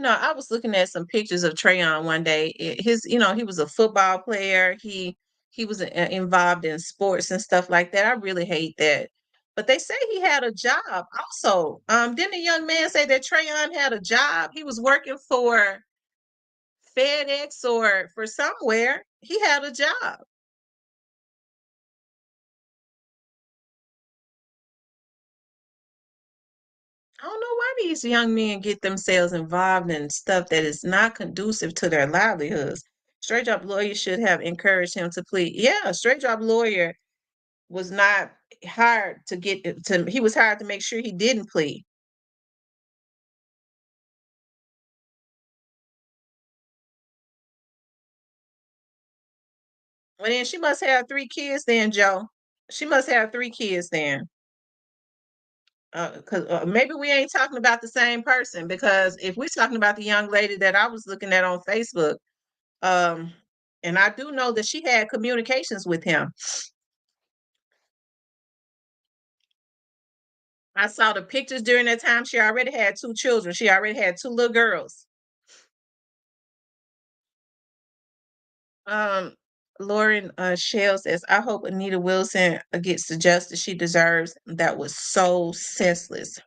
I was looking at some pictures of Trayon one day. He was a football player. He was involved in sports and stuff like that. I really hate that. But they say he had a job also. Didn't a young man say that Trayon had a job? He was working for FedEx or for somewhere. He had a job. I don't know why these young men get themselves involved in stuff that is not conducive to their livelihoods. Straight Job Lawyer should have encouraged him to plead. Yeah, Straight Job Lawyer was not hired to he was hired to make sure he didn't plead. Well, then she must have 3 kids then, Joe. She must have 3 kids then. Because maybe we ain't talking about the same person, because if we're talking about the young lady that I was looking at on Facebook, um, and I do know that she had communications with him. I saw the pictures during that time. She already had 2 children. She already had 2 little girls. Um, Lauren Shell says, I hope Anita Wilson gets the justice she deserves. That was so senseless.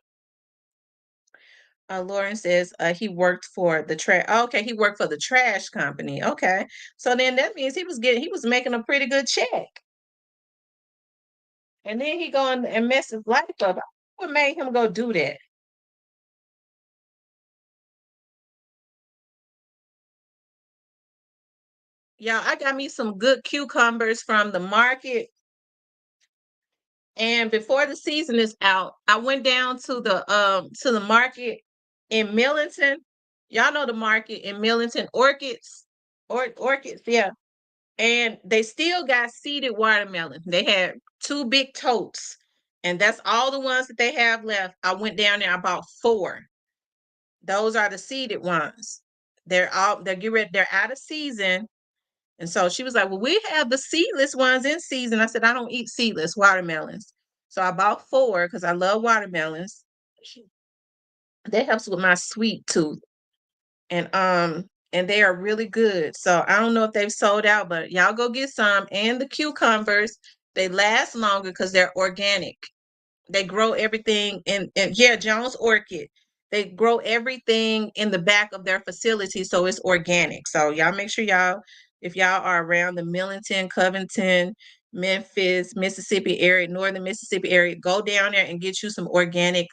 Lauren says he worked for the trash. Okay, he worked for the trash company. Okay, so then that means he was making a pretty good check. And then he going and mess his life up. What made him go do that? Y'all, I got me some good cucumbers from the market. And before the season is out, I went down to the market in Millington. Y'all know the market in Millington, orchids, orchids, yeah. And they still got seeded watermelon. They had 2 big totes, and that's all the ones that they have left. I went down there, I bought 4. Those are the seeded ones. They're out of season. And so she was like, well, we have the seedless ones in season. I said, I don't eat seedless watermelons. So I bought 4 because I love watermelons. That helps with my sweet tooth. And they are really good. So I don't know if they've sold out, but y'all go get some. And the cucumbers, they last longer because they're organic. They grow everything in yeah, Jones Orchid. They grow everything in the back of their facility, so it's organic. So y'all make sure y'all, if y'all are around the Millington, Covington, Memphis, Mississippi area, northern Mississippi area, go down there and get you some organic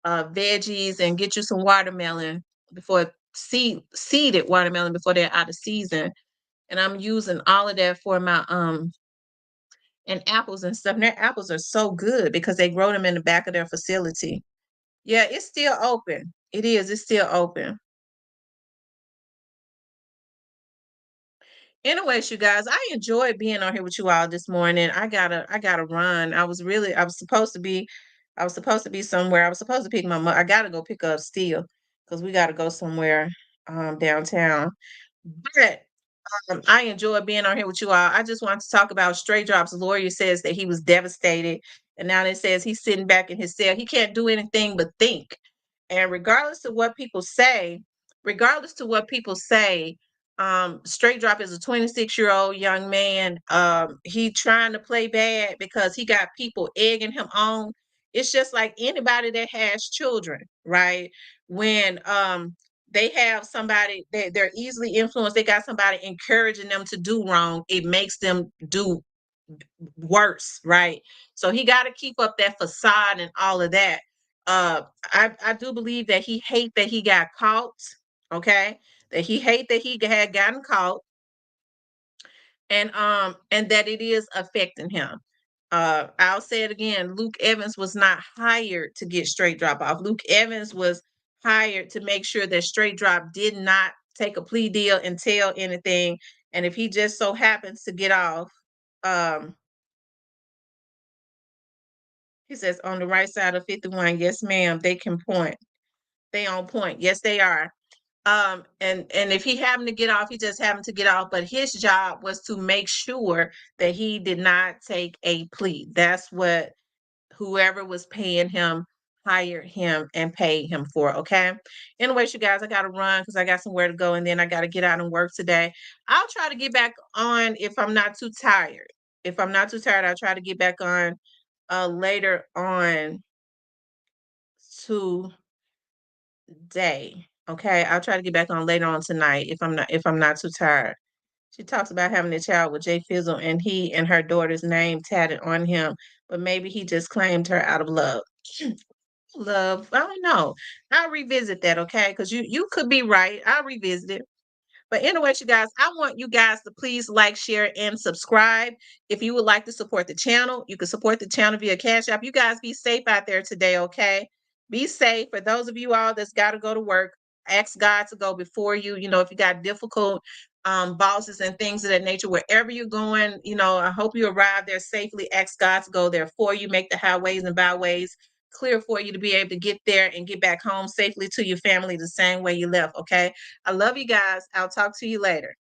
veggies and get you some watermelon before seeded watermelon before they're out of season. And I'm using all of that for my and apples and stuff. And their apples are so good because they grow them in the back of their facility. Yeah, it's still open. It is. It's still open. Anyways, you guys, I enjoyed being on here with you all this morning. I gotta run. I was supposed to be somewhere. I was supposed to pick my mom. I gotta go pick up Steel because we gotta go somewhere downtown. But I enjoy being on here with you all. I just want to talk about Stray Drop's lawyer says that he was devastated, and now it says he's sitting back in his cell. He can't do anything but think. And regardless to what people say, Straight Drop is a 26-year-old young man. He trying to play bad because he got people egging him on. It's just like anybody that has children, right? When they have somebody that they're easily influenced, they got somebody encouraging them to do wrong, it makes them do worse, right? So he got to keep up that facade and all of that. I do believe that he hate that he got caught, okay? That he hate that he had gotten caught, and that it is affecting him. I'll say it again. Luke Evans was not hired to get Straight Drop off. Luke Evans was hired to make sure that Straight Drop did not take a plea deal and tell anything. And if he just so happens to get off, um, he says on the right side of 51, yes, ma'am, they can point. They on point. Yes, they are. And if he happened to get off, he just happened to get off. But his job was to make sure that he did not take a plea. That's what whoever was paying him hired him and paid him for. Okay. Anyways, you guys, I gotta run because I got somewhere to go and then I gotta get out and work today. I'll try to get back on if I'm not too tired. If I'm not too tired, I'll try to get back on later on today. Okay, I'll try to get back on later on tonight if I'm not too tired. She talks about having a child with Jay Fizzle and he and her daughter's name tatted on him, but maybe he just claimed her out of love. Love, I don't know. I'll revisit that, okay? Because you could be right. I'll revisit it. But anyways, you guys, I want you guys to please like, share, and subscribe. If you would like to support the channel, you can support the channel via Cash App. You guys be safe out there today, okay? Be safe. For those of you all that's got to go to work, ask God to go before you. You know, if you got difficult bosses and things of that nature, wherever you're going, you know, I hope you arrive there safely. Ask God to go there for you. Make the highways and byways clear for you to be able to get there and get back home safely to your family the same way you left, okay? I love you guys. I'll talk to you later.